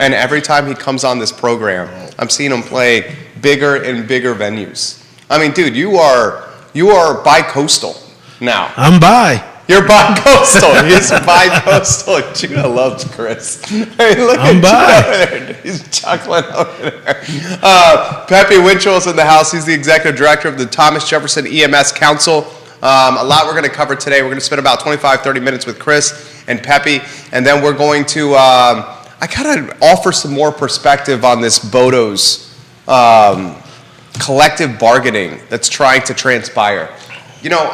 And every time he comes on this program, I'm seeing him play bigger and bigger venues. I mean, dude, you are bi-coastal now. I'm bi. You're bi-coastal. He's bi-coastal. Judah loves Chris. Hey, look I'm at bi. Judah over there. He's chuckling over there. Pepe Winchell is in the house. He's the executive director of the Thomas Jefferson EMS Council. A lot we're going to cover today. We're going to spend about 25, 30 minutes with Chris and Pepe, and then we're going to, I kind of offer some more perspective on this Bodo's collective bargaining that's trying to transpire. You know,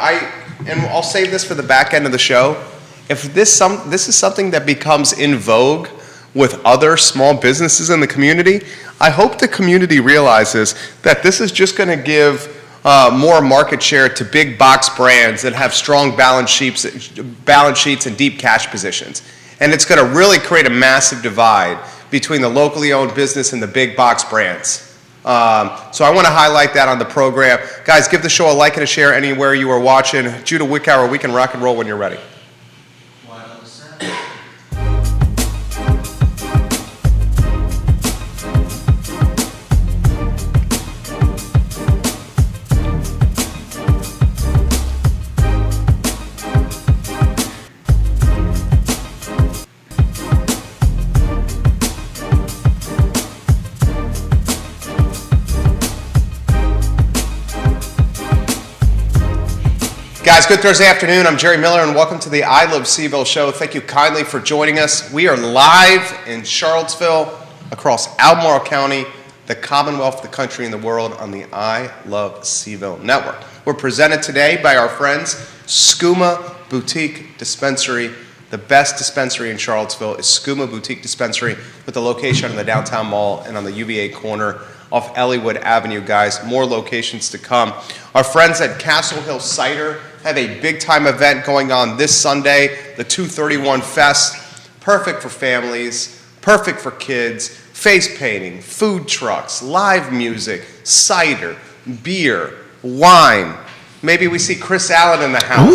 and I'll save this for the back end of the show. If this is something that becomes in vogue with other small businesses in the community, I hope the community realizes that this is just going to give more market share to big box brands that have strong balance sheets and deep cash positions. And it's going to really create a massive divide between the locally owned business and the big box brands. So I want to highlight that on the program. Guys, give the show a like and a share anywhere you are watching. Judah Wickower, we can rock and roll when you're ready. Guys, good Thursday afternoon. I'm Jerry Miller, and welcome to the I Love CVille show. Thank you kindly for joining us. We are live in Charlottesville, across Albemarle County, the Commonwealth, the country, and the world on the I Love CVille network. We're presented today by our friends, Skooma Boutique Dispensary. The best dispensary in Charlottesville is Skooma Boutique Dispensary, with a location on the downtown mall and on the UVA corner off Elliowood Avenue, guys. More locations to come. Our friends at Castle Hill Cider have a big-time event going on this Sunday, the 231 Fest. Perfect for families, perfect for kids, face painting, food trucks, live music, cider, beer, wine. Maybe we see Chris Allen in the house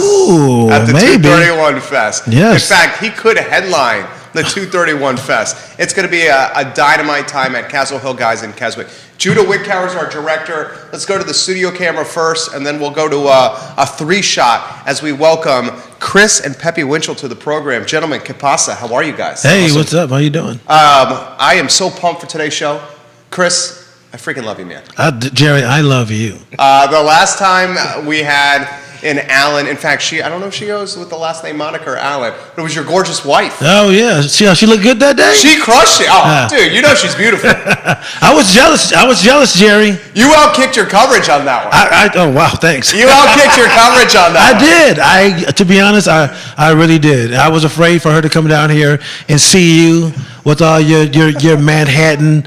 at the maybe. 231 Fest. Yes. In fact, he could headline the 231 Fest. It's going to be a dynamite time at Castle Hill, guys, in Keswick. Judah Wickower is our director. Let's go to the studio camera first, and then we'll go to a three-shot as we welcome Chris and Pepe Winchell to the program. Gentlemen, que pasa? How are you guys? Hey, awesome. What's up? How you doing? I am so pumped for today's show. Chris, I freaking love you, man. Jerry, I love you. The last time we had in Allen, in fact, I don't know if she goes with the last name Monica or Allen, but it was your gorgeous wife. Oh, yeah. She looked good that day? She crushed it. Oh, dude, you know she's beautiful. I was jealous, Jerry. You outkicked your coverage on that one. Oh, wow, thanks. You outkicked your coverage on that I did. To be honest, I really did. I was afraid for her to come down here and see you with all your Manhattan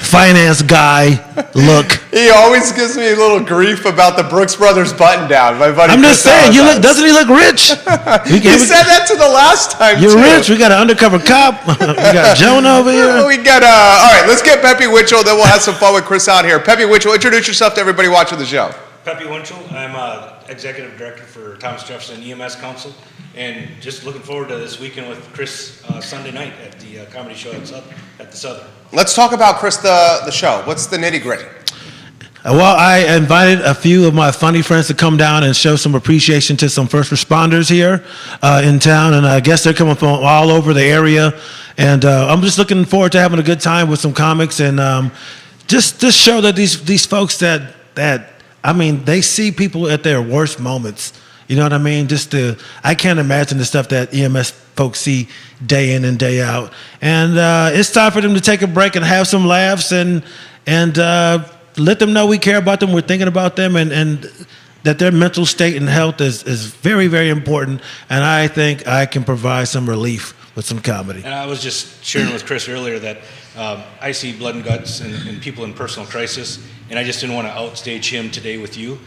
finance guy look. He always gives me a little grief about the Brooks Brothers button down. My buddy. I'm just saying, doesn't he look rich? You said that to the last time. You're too. rich. We got an undercover cop. We got Jonah over here. We got all right. Let's get Pepe Winchell. Then we'll have some fun with Chris out here. Pepe Winchell, introduce yourself to everybody watching the show. Pepe Winchell. I'm executive director for Thomas Jefferson EMS Council, and just looking forward to this weekend with Chris Sunday night at the comedy show at the Southern. Let's talk about Chris the show. What's the nitty gritty? Well, I invited a few of my funny friends to come down and show some appreciation to some first responders here in town, and I guess they're coming from all over the area, and I'm just looking forward to having a good time with some comics, and just show that these folks that I mean, they see people at their worst moments. You know what I mean? I can't imagine the stuff that EMS folks see day in and day out, and it's time for them to take a break and have some laughs and let them know we care about them, we're thinking about them, and that their mental state and health is very, very important, and I think I can provide some relief with some comedy. And I was just sharing with Chris earlier that I see blood and guts and people in personal crisis, and I just didn't want to outstage him today with you,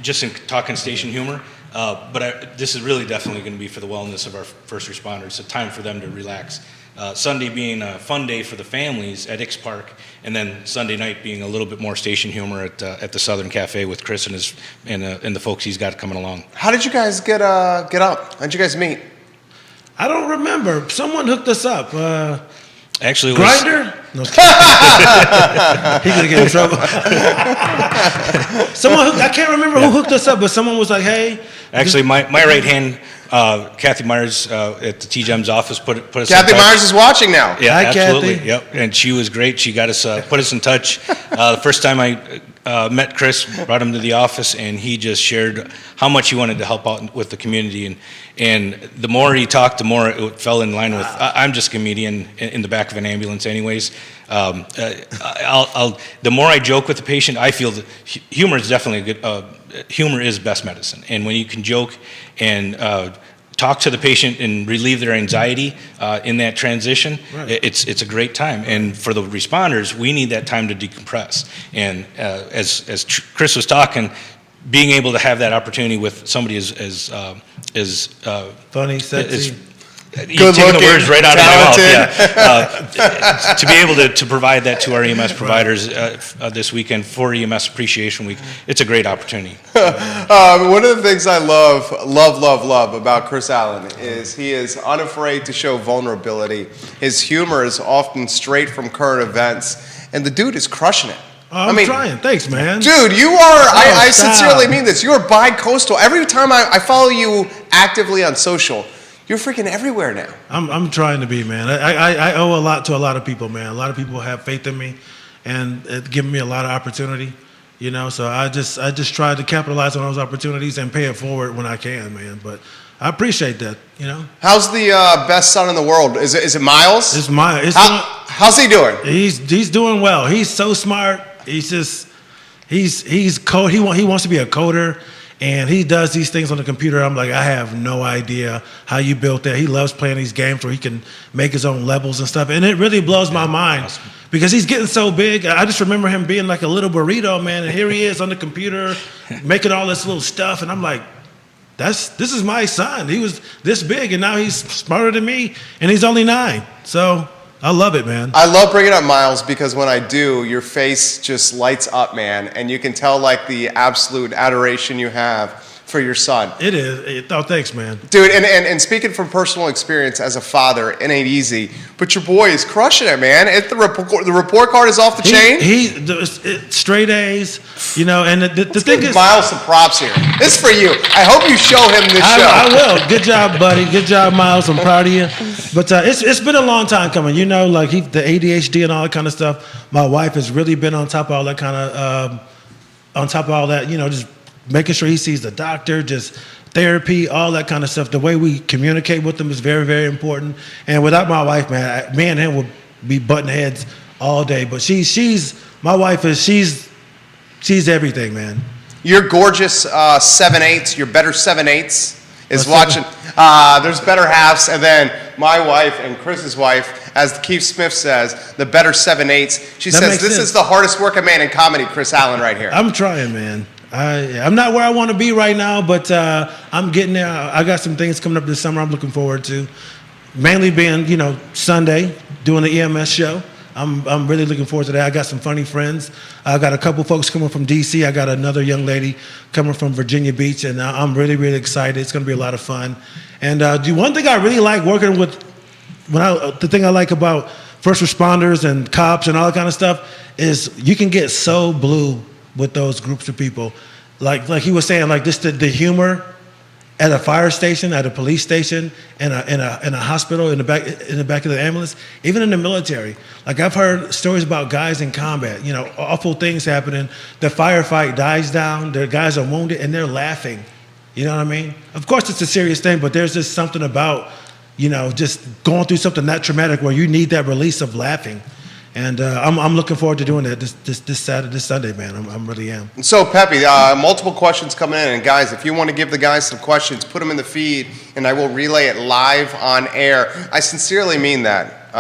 just in talking station humor. But this is really definitely going to be for the wellness of our first responders, a time for them to relax. Sunday being a fun day for the families at X Park, and then Sunday night being a little bit more station humor at the Southern Cafe with Chris and the folks he's got coming along. How did you guys get up? How'd you guys meet? I don't remember. Someone hooked us up. Actually, it was Grinder? No, he's gonna get in trouble. I can't remember who hooked us up, but someone was like, "Hey." actually my right hand, Kathy Myers at the TGEM's office put us. Kathy in touch. Myers is watching now. Yeah, Hi, absolutely. Kathy. Yep, and she was great. She got us, put us in touch. The first time I met Chris, brought him to the office, and he just shared how much he wanted to help out with the community. And the more he talked, the more it fell in line with. I'm just a comedian in the back of an ambulance, anyways. The more I joke with the patient, I feel that humor is definitely a good. Humor is best medicine, and when you can joke and talk to the patient and relieve their anxiety in that transition, Right. it's a great time. And for the responders, we need that time to decompress. And as Chris was talking, being able to have that opportunity with somebody as Funny, sexy. you're taking the looking, words right out of my talented. mouth. Yeah. To be able to provide that to our EMS providers this weekend for EMS Appreciation Week, it's a great opportunity. One of the things I love about Chris Allen is he is unafraid to show vulnerability. His humor is often straight from current events, and the dude is crushing it. I'm trying. Thanks, man. Dude, you are, I stop. sincerely mean this, you are bi-coastal. Every time I follow you actively on social, you're freaking everywhere now. I'm trying to be, man. I owe a lot to a lot of people, man. A lot of people have faith in me, and it's given me a lot of opportunity. You know, so I just try to capitalize on those opportunities and pay it forward when I can, man. But I appreciate that. You know, How's the best son in the world? Is it Miles? How's he doing? He's doing well. He's so smart. He's just he's code. He wants to be a coder. And he does these things on the computer. I'm like, I have no idea how you built that. He loves playing these games where he can make his own levels and stuff. And it really blows my mind because he's getting so big. I just remember him being like a little burrito, man. And here he is on the computer making all this little stuff. And I'm like, this is my son. He was this big, and now he's smarter than me, and he's only 9. So I love it, man. I love bringing up Miles because when I do, your face just lights up, man. And you can tell like the absolute adoration you have for your son. It is. Oh, thanks, man. Dude, and speaking from personal experience as a father, it ain't easy. But your boy is crushing it, man. The report card is off the chain. Straight A's, you know, and the thing is, Miles some props here. This is for you. I hope you show him this show. I will. Good job, buddy. Good job, Miles. I'm proud of you. But it's been a long time coming. You know, like the ADHD and all that kind of stuff. My wife has really been on top of all that you know, just making sure he sees the doctor, just therapy, all that kind of stuff. The way we communicate with him is very, very important. And without my wife, man, me and him would be butting heads all day. But she's everything, man. Your gorgeous 7/8, your better 7/8 is What's watching. There's better halves, and then my wife and Chris's wife, as Keith Smith says, the better 7/8. She That says makes this sense. is the hardest working man in comedy, Chris Allen, right here. I'm trying, man. I'm not where I want to be right now, but I'm getting there. I got some things coming up this summer I'm looking forward to. Mainly being, you know, Sunday, doing the EMS show. I'm really looking forward to that. I got some funny friends. I got a couple folks coming from D.C. I got another young lady coming from Virginia Beach, and I'm really, really excited. It's going to be a lot of fun. And the one thing I really like working with, the thing I like about first responders and cops and all that kind of stuff is you can get so blue with those groups of people. Like he was saying, like this, the humor at a fire station, at a police station, in a hospital, in the back of the ambulance, even in the military. Like I've heard stories about guys in combat, you know, awful things happening. The firefight dies down, their guys are wounded, and they're laughing. You know what I mean? Of course, it's a serious thing, but there's just something about, you know, just going through something that traumatic where you need that release of laughing. And I'm looking forward to doing that this Sunday, man. I really am. And so, Pepe, multiple questions coming in. And guys, if you want to give the guys some questions, put them in the feed, and I will relay it live on air. I sincerely mean that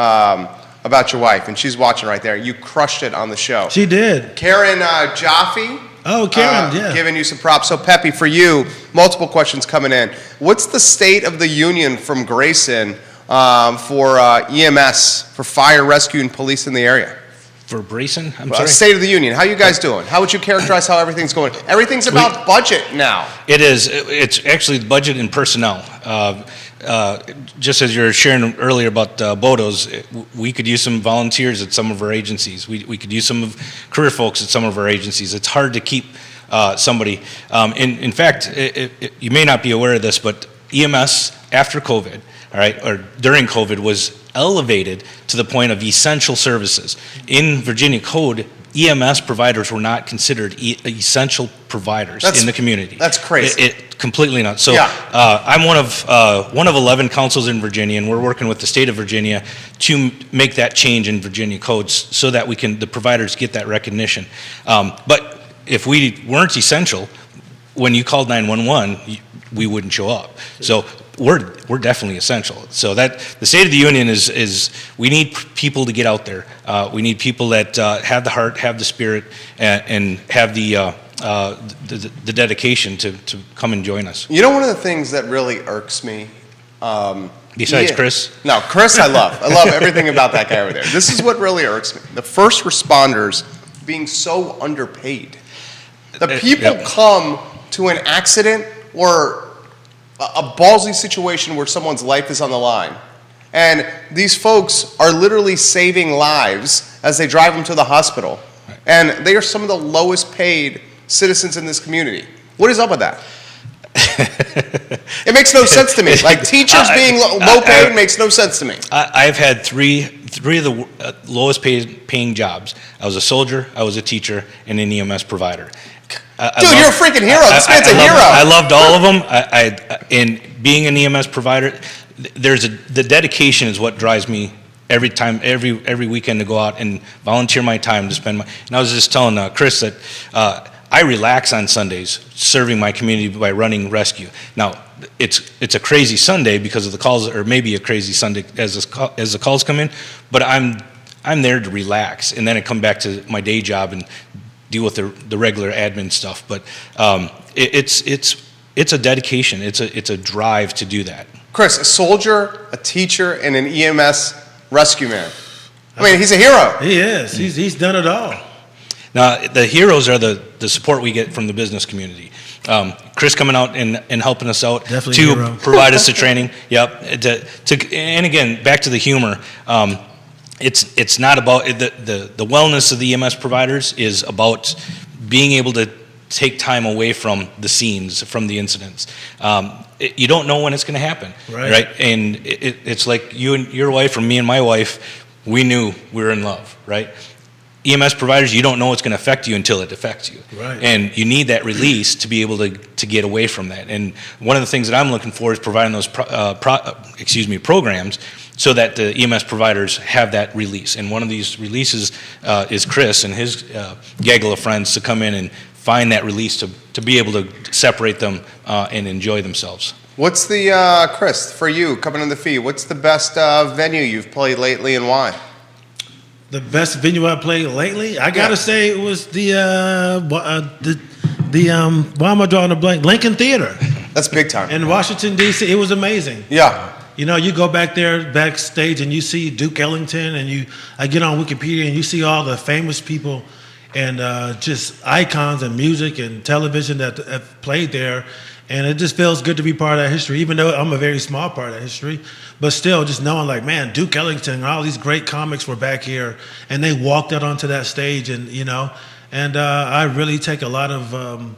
about your wife, and she's watching right there. You crushed it on the show. She did. Karen Jaffe. Oh, Karen, yeah. Giving you some props. So, Pepe, for you, multiple questions coming in. What's the state of the union from Grayson for EMS, for fire, rescue, and police in the area? For Grayson? I'm sorry? State of the Union. How you guys doing? How would you characterize how everything's going? Everything's about budget now. It is. It's actually budget and personnel. just as you were sharing earlier about Bodos, we could use some volunteers at some of our agencies. We could use some of career folks at some of our agencies. It's hard to keep somebody. In fact, you may not be aware of this, but EMS after COVID, all right, or during COVID, was elevated to the point of essential services. In Virginia Code, EMS providers were not considered essential providers in the community. That's crazy. It completely not. So Yeah. I'm one of 11 councils in Virginia, and we're working with the state of Virginia to make that change in Virginia codes so that the providers get that recognition. But if we weren't essential, when you called 911, we wouldn't show up. So we're definitely essential. So that the State of the Union is we need people to get out there. We need people that have the heart, have the spirit, and have the dedication to come and join us. You know, one of the things that really irks me. Besides Chris? No, Chris I love. I love everything about that guy over there. This is what really irks me. The first responders being so underpaid. The people come to an accident or a ballsy situation where someone's life is on the line. And these folks are literally saving lives as they drive them to the hospital. And they are some of the lowest paid citizens in this community. What is up with that? It makes no sense to me. Like teachers being low paid makes no sense to me. I've had three of the lowest paying jobs. I was a soldier, I was a teacher, and an EMS provider. Dude, you're a freaking hero. This man's a hero. I loved all of them. And being an EMS provider, the dedication is what drives me every time, every weekend to go out and volunteer my time to spend and I was just telling Chris that I relax on Sundays serving my community by running rescue. Now, it's a crazy Sunday because of the calls, or maybe a crazy Sunday as the calls come in, but I'm there to relax, and then I come back to my day job and deal with the regular admin stuff. But it's a dedication. It's a drive to do that. Chris, a soldier, a teacher, and an EMS rescue man. I mean, he's a hero. He is. He's done it all. Now, the heroes are the support we get from the business community. Chris coming out and helping us out Definitely to hero. provide us the training. Yep. And again, back to the humor. It's not about the wellness of the EMS providers is about being able to take time away from the scenes, from the incidents. You don't know when it's going to happen, right? And it's like you and your wife, or me and my wife, we knew we were in love, right? EMS providers, you don't know what's going to affect you until it affects you. Right. And you need that release to be able to get away from that. And one of the things that I'm looking for is providing those programs so that the EMS providers have that release. And one of these releases is Chris and his gaggle of friends to come in and find that release to be able to separate them and enjoy themselves. What's the, Chris, for you, coming in the fee, what's the best venue you've played lately and why? The best venue I played lately, I gotta say it was why am I drawing a blank? Lincoln Theater That's big time. in Washington D.C. It was amazing. Yeah. You know, you go back there backstage and you see Duke Ellington, and I get on Wikipedia and you see all the famous people and just icons and music and television that have played there. And it just feels good to be part of that history, even though I'm a very small part of that history. But still, just knowing, like, man, Duke Ellington and all these great comics were back here, and they walked out onto that stage, and I really take a lot of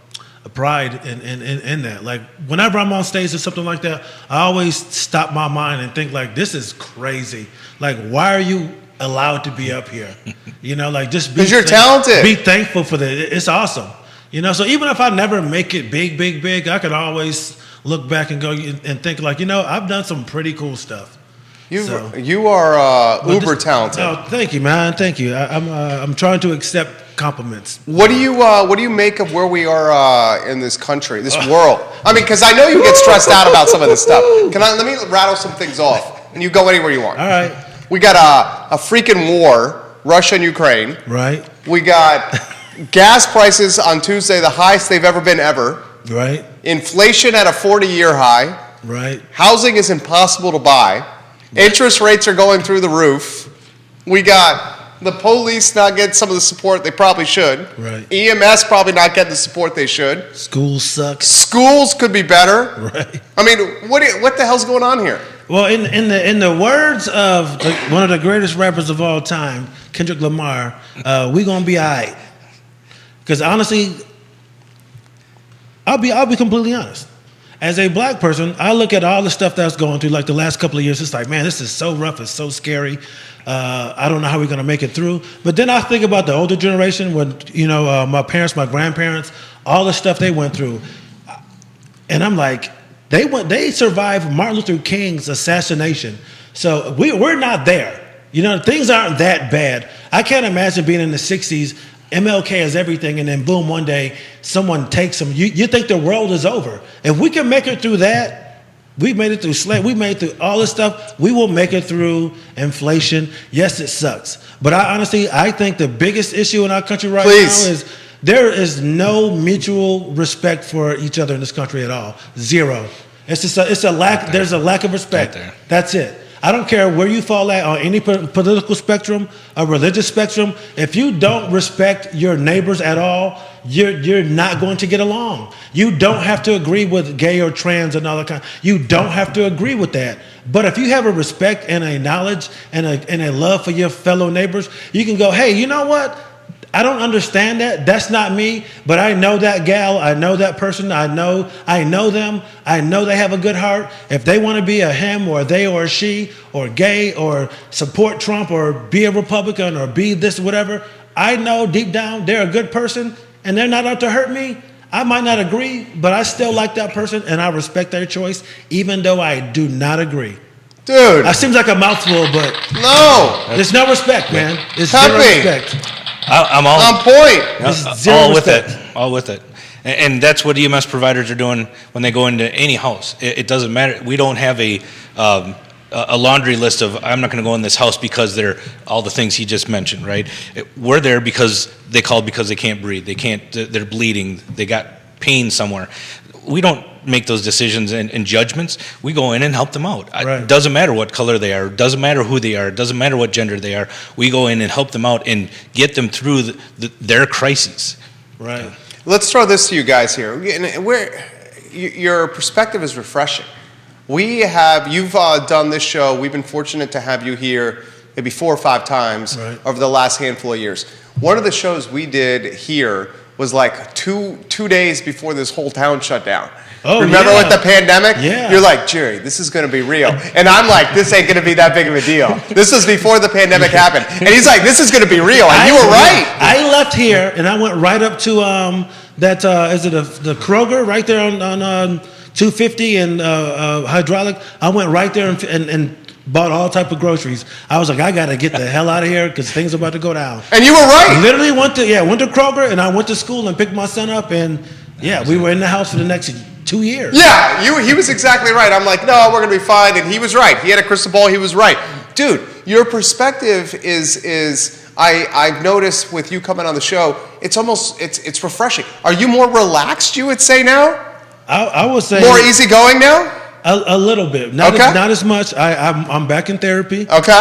pride in that. Like, whenever I'm on stage or something like that, I always stop my mind and think, like, this is crazy. Like, why are you allowed to be up here? Like, just be, because you're talented. Be thankful for that. It's awesome. So even if I never make it big, I could always look back and go and think, like, I've done some pretty cool stuff. You are uber talented. Oh, thank you, man. Thank you. I'm trying to accept compliments. What do you make of where we are in this country, this world? I mean, because I know you get stressed out about some of this stuff. Let me rattle some things off, and you go anywhere you want. All right. We got a freaking war, Russia and Ukraine. Right. We got gas prices on Tuesday, the highest they've ever been ever. Right. Inflation at a 40-year high. Right. Housing is impossible to buy. Interest rates are going through the roof. We got The police not getting some of the support they probably should. Right. EMS probably not getting the support they should. Schools suck. Schools could be better. Right. I mean, what the hell's going on here? Well, in the words of one of the greatest rappers of all time, Kendrick Lamar, we gonna be all right. Because honestly, I'll be completely honest. As a black person, I look at all the stuff that's going through, like the last couple of years. It's like, man, this is so rough. It's so scary. I don't know how we're going to make it through. But then I think about the older generation when, my parents, my grandparents, all the stuff they went through. And I'm like, they survived Martin Luther King's assassination. So we're not there. Things aren't that bad. I can't imagine being in the 60s. MLK is everything, and then boom, one day someone takes him. You think the world is over. If we can make it through that, we made it through slavery, we made it through all this stuff, we will make it through inflation. Yes, it sucks. But I think the biggest issue in our country right now is there is no mutual respect for each other in this country at all. Zero. It's a lack, there's a lack of respect. Right there. That's it. I don't care where you fall at on any political spectrum, a religious spectrum. If you don't respect your neighbors at all, you're not going to get along. You don't have to agree with gay or trans and all that kind. You don't have to agree with that. But if you have a respect and a knowledge and a love for your fellow neighbors, you can go, hey, you know what? I don't understand that. That's not me, but I know that gal. I know that person. I know them. I know they have a good heart. If they want to be a him or a they or a she or gay or support Trump or be a Republican or be this, whatever, I know deep down they're a good person and they're not out to hurt me. I might not agree, but I still like that person and I respect their choice, even though I do not agree. Dude. That seems like a mouthful, but no. There's no respect, man. It's Pepe. zero respect. I'm all on point. all with it. All with it. And that's what EMS providers are doing when they go into any house. It doesn't matter. We don't have a laundry list of I'm not going to go in this house because they're all the things he just mentioned, right? We're there because they called because they can't breathe. They're bleeding. They got pain somewhere. We don't make those decisions and judgments. We go in and help them out. Right. It doesn't matter what color they are. It doesn't matter who they are. It doesn't matter what gender they are. We go in and help them out and get them through their crises. Right. Let's throw this to you guys here. Your perspective is refreshing. You've done this show. We've been fortunate to have you here maybe 4 or 5 times over the last handful of years. One of the shows we did here was like two days before this whole town shut down. Oh, Remember with the pandemic? Yeah. You're like, Jerry, this is going to be real. And I'm like, this ain't going to be that big of a deal. This was before the pandemic happened. And he's like, this is going to be real. And you were right. I left here and I went right up to the Kroger right there on 250 and Hydraulic. I went right there and bought all type of groceries. I was like, I got to get the hell out of here because things are about to go down. And you were right. Literally went to Kroger and I went to school and picked my son up and we were in the house for the next 2 years. Yeah, he was exactly right. I'm like, no, we're going to be fine. And he was right. He had a crystal ball. He was right. Dude, your perspective is I've noticed with you coming on the show, it's refreshing. Are you more relaxed, you would say now? I would say. More easygoing now? A little bit, not as much. I'm back in therapy. Okay.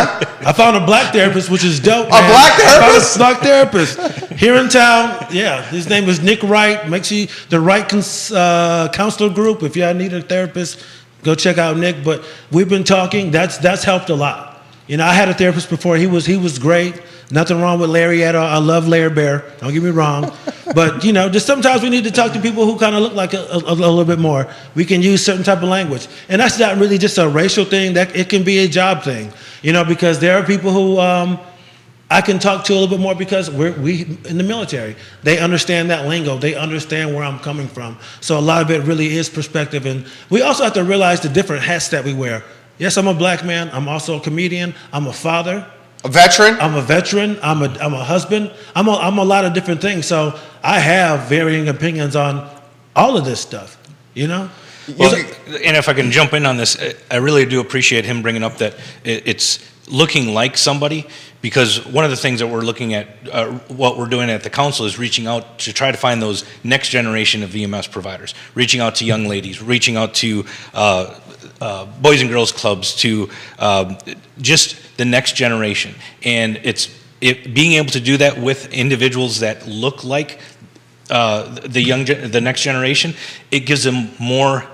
I found a black therapist, which is dope. A black therapist? I found a black therapist here in town. Yeah, his name is Nick Wright. Make sure the Wright counselor group. If y'all need a therapist, go check out Nick. But we've been talking. That's helped a lot. I had a therapist before. He was great. Nothing wrong with Larry at all. I love Larry Bear. Don't get me wrong. But, just sometimes we need to talk to people who kind of look like a little bit more. We can use certain type of language. And that's not really just a racial thing. That it can be a job thing, because there are people who I can talk to a little bit more because we in the military. They understand that lingo. They understand where I'm coming from. So a lot of it really is perspective. And we also have to realize the different hats that we wear. Yes, I'm a black man. I'm also a comedian. I'm a father. A veteran? I'm a veteran. I'm a husband. I'm a lot of different things. So I have varying opinions on all of this stuff, Well, and if I can jump in on this, I really do appreciate him bringing up that it's looking like somebody, because one of the things that we're looking at, what we're doing at the council is reaching out to try to find those next generation of EMS providers, reaching out to young ladies, reaching out to boys and girls clubs, to just the next generation. And it's being able to do that with individuals that look like the next generation, it gives them more.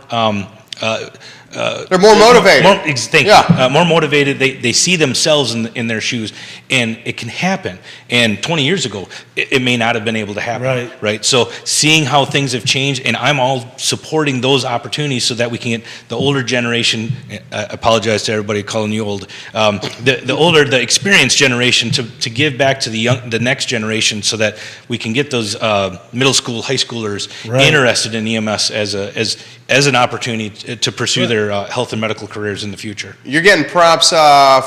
They're more motivated. Thank you. More motivated. They see themselves in their shoes, and it can happen. And 20 years ago, it may not have been able to happen. Right. So seeing how things have changed, and I'm all supporting those opportunities so that we can get the older generation. I apologize to everybody calling you old. The experienced generation to give back to the next generation, so that we can get those middle school, high schoolers interested in EMS as an opportunity to pursue their health and medical careers in the future. You're getting props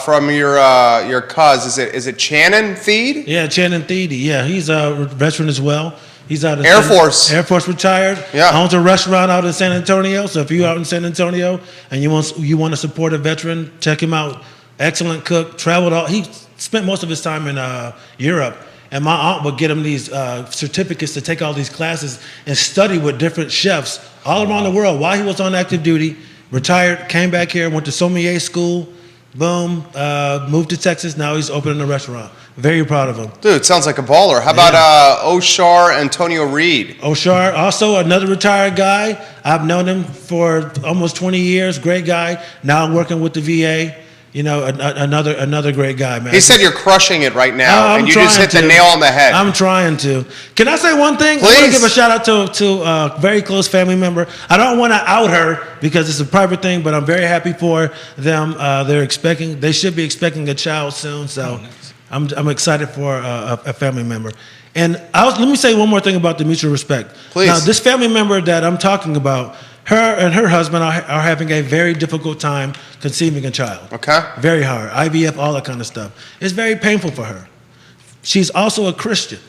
from your cuz. Is it Channon Thiede? Yeah, Channon Thiede. Yeah, he's a veteran as well. He's out of Air Force retired. Yeah, owns a restaurant out in San Antonio. So if you're out in San Antonio and you want to support a veteran, check him out. Excellent cook. He spent most of his time in Europe. And my aunt would get him these certificates to take all these classes and study with different chefs all around the world while he was on active duty. Retired, came back here, went to sommelier school, boom, moved to Texas. Now he's opening a restaurant. Very proud of him. Dude, sounds like a baller. How about Oshar Antonio Reed? Oshar, also another retired guy. I've known him for almost 20 years. Great guy. Now working with the VA. You know, another great guy, man. He said you're crushing it right now, and you just hit the nail on the head. I'm trying to. Can I say one thing? Please. I want to give a shout out to a very close family member. I don't want to out her because it's a private thing, but I'm very happy for them. They should be expecting a child soon, so I'm excited for a family member. And let me say one more thing about the mutual respect. Please. Now, this family member that I'm talking about, her and her husband are having a very difficult time conceiving a child. Okay. Very hard. IVF, all that kind of stuff. It's very painful for her. She's also a Christian.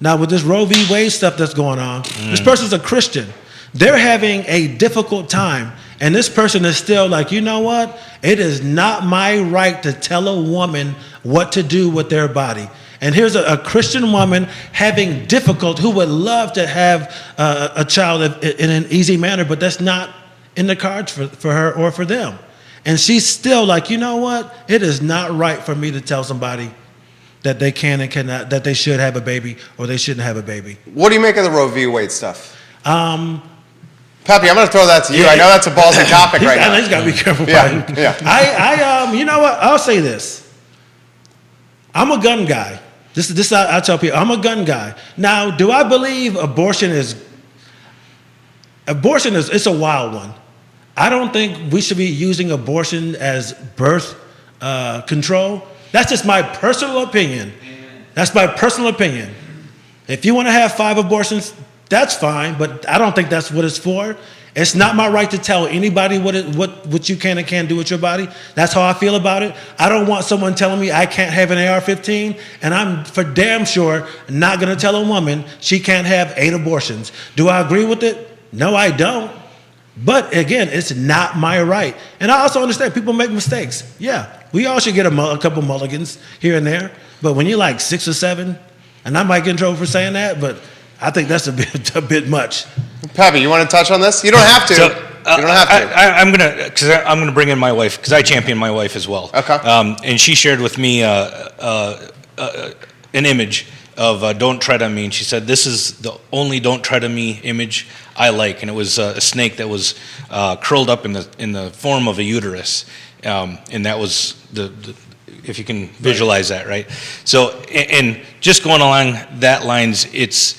Now, with this Roe v. Wade stuff that's going on, this person's a Christian. They're having a difficult time, and this person is still like, you know what? It is not my right to tell a woman what to do with their body. And here's a Christian woman having difficult, who would love to have a child in an easy manner, but that's not in the cards for her or for them. And she's still like, you know what? It is not right for me to tell somebody that they can and cannot, that they should have a baby or they shouldn't have a baby. What do you make of the Roe v. Wade stuff? Pappy, I'm going to throw that to you. Yeah, I know that's a ballsy topic right now. He's got to be careful. Yeah. You know what? I'll say this. I'm a gun guy. This I tell people, I'm a gun guy. Now, do I believe abortion is it's a wild one. I don't think we should be using abortion as birth control. That's just my personal opinion. That's my personal opinion. If you want to have 5 abortions, that's fine, but I don't think that's what it's for. It's not my right to tell anybody what you can and can't do with your body. That's how I feel about it. I don't want someone telling me I can't have an AR-15, and I'm for damn sure not going to tell a woman she can't have 8 abortions. Do I agree with it? No, I don't. But again, it's not my right. And I also understand people make mistakes. Yeah, we all should get a couple mulligans here and there. But when you're like 6 or 7, and I might get in trouble for saying that, but I think that's a bit much. Pappy, you want to touch on this? You don't have to. You don't have to. I'm gonna bring in my wife because I champion my wife as well. Okay. And she shared with me an image of "Don't tread on me," and she said, "This is the only don't tread on me image I like," and it was a snake that was curled up in the form of a uterus, and that was the if you can visualize that, right? So, and just going along that lines, it's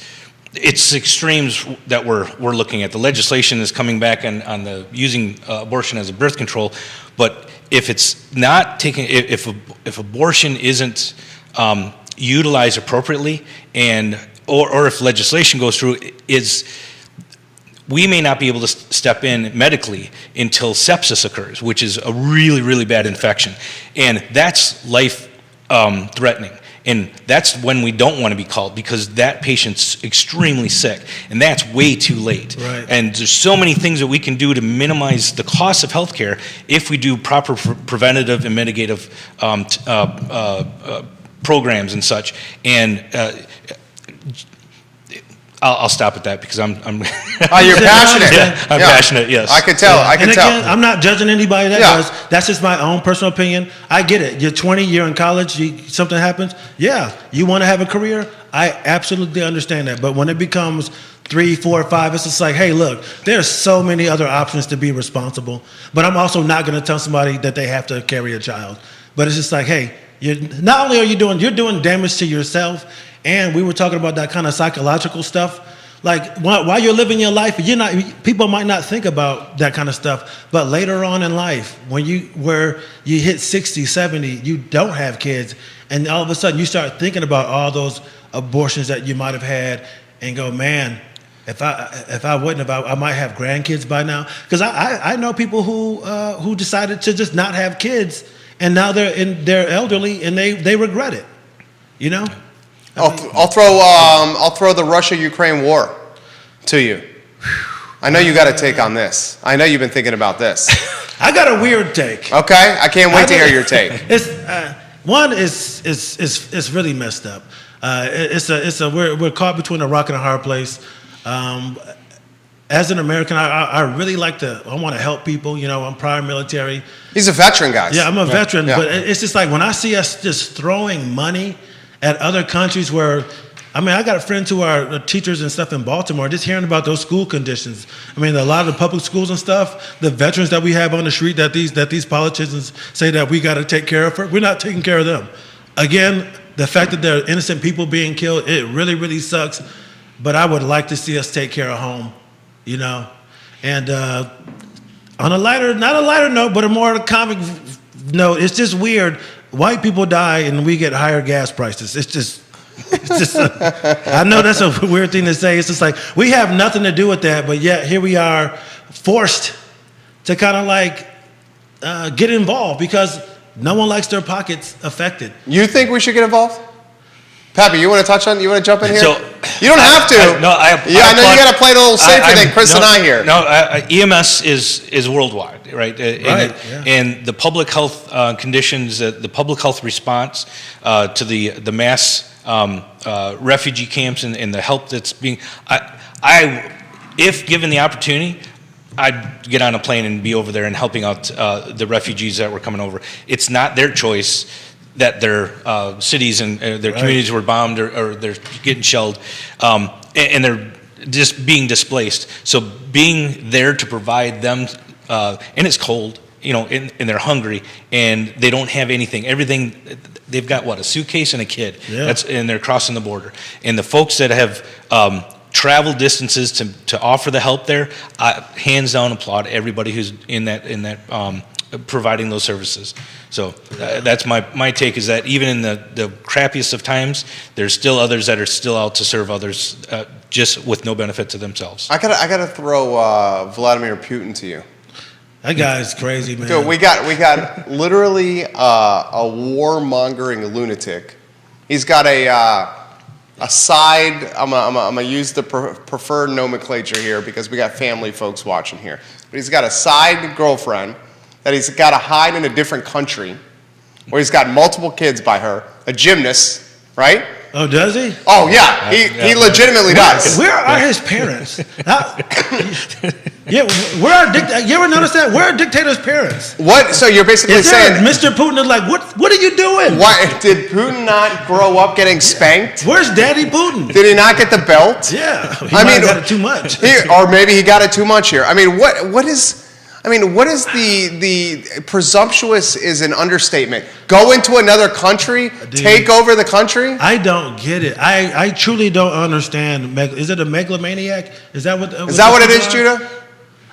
extremes that we're looking at. The legislation is coming back on the using abortion as a birth control, but if it's not taken, if abortion isn't utilized appropriately, or if legislation goes through, we may not be able to step in medically until sepsis occurs, which is a really, really bad infection. And that's life-threatening. And that's when we don't want to be called, because that patient's extremely sick, and that's way too late. Right. And there's so many things that we can do to minimize the cost of healthcare if we do proper preventative and mitigative programs and such. And I'll stop at that because I'm Oh, you're passionate. Yeah, I'm passionate, yes. I could tell. I could and tell. again, I'm not judging anybody that Yeah. does. That's just my own personal opinion. I get it. You're 20, you're in college, something happens. Yeah, you want to have a career. I absolutely understand that. But when it becomes 3, 4, 5, it's just like, hey, look, there's so many other options to be responsible. But I'm also not going to tell somebody that they have to carry a child. But it's just like, hey, not only are you're doing damage to yourself, and we were talking about that kind of psychological stuff. Like while you're living your life, people might not think about that kind of stuff. But later on in life, where you hit 60, 70, you don't have kids, and all of a sudden you start thinking about all those abortions that you might have had, and go, man, if I wouldn't have, I might have grandkids by now. Because I know people who decided to just not have kids, and now they're elderly and they regret it. You know. I'll throw the Russia-Ukraine war to you. I know you got a take on this. I know you've been thinking about this. I got a weird take. Okay, I can't wait to hear your take. It's one is really messed up. We're caught between a rock and a hard place. As an American, I really I want to help people. You know, I'm prior military. He's a veteran, guys. Yeah, I'm a veteran, Yeah. but it's just like when I see us just throwing money at other countries where, I mean, I got friends who are teachers and stuff in Baltimore, just hearing about those school conditions. I mean, a lot of the public schools and stuff, the veterans that we have on the street that these politicians say that we got to take care of, we're not taking care of them. Again, the fact that there are innocent people being killed, it really, really sucks. But I would like to see us take care of home, you know. And on a lighter, not a lighter note, but a more comic note, it's just weird. White people die and we get higher gas prices. It's just I know that's a weird thing to say. It's just like we have nothing to do with that, but yet here we are forced to kind of like get involved because no one likes their pockets affected. You think we should get involved? Pappy, you want to touch on? You want to jump in here? So, you don't have to. I know you got to play the little safer than Chris and I here. No, EMS is worldwide, right? And the public health conditions, the public health response to the mass refugee camps and the help that's being, if given the opportunity, I'd get on a plane and be over there and helping out the refugees that were coming over. It's not their choice that their cities and their communities were bombed or they're getting shelled, and they're just being displaced. So being there to provide them, and it's cold, you know, and they're hungry, and they don't have anything. Everything, they've got, a suitcase and a kid. Yeah. And they're crossing the border. And the folks that have traveled distances to offer the help there, hands down applaud everybody who's in that providing those services. So that's my take, is that even in the crappiest of times, there's still others that are still out to serve others, just with no benefit to themselves. I gotta throw Vladimir Putin to you. That guy's crazy, man. Dude, we got literally a warmongering lunatic. He's got a side. I'm gonna use the preferred nomenclature here because we got family folks watching here. But he's got a side girlfriend that he's got to hide in a different country, where he's got multiple kids by her, a gymnast, right? Oh, does he? Oh yeah, he legitimately does. Where are his parents? You ever notice that? Where are dictators' parents? What? So you're basically Is there saying Mr. Putin is like, what are you doing? why did Putin not grow up getting spanked? Where's Daddy Putin? Did he not get the belt? Yeah, I mean, got it too much. Or maybe he got it too much here. I mean, what is the presumptuous is an understatement. Go into another country, take over the country? I don't get it. I truly don't understand. Is it a megalomaniac? Is that what it is, Judah?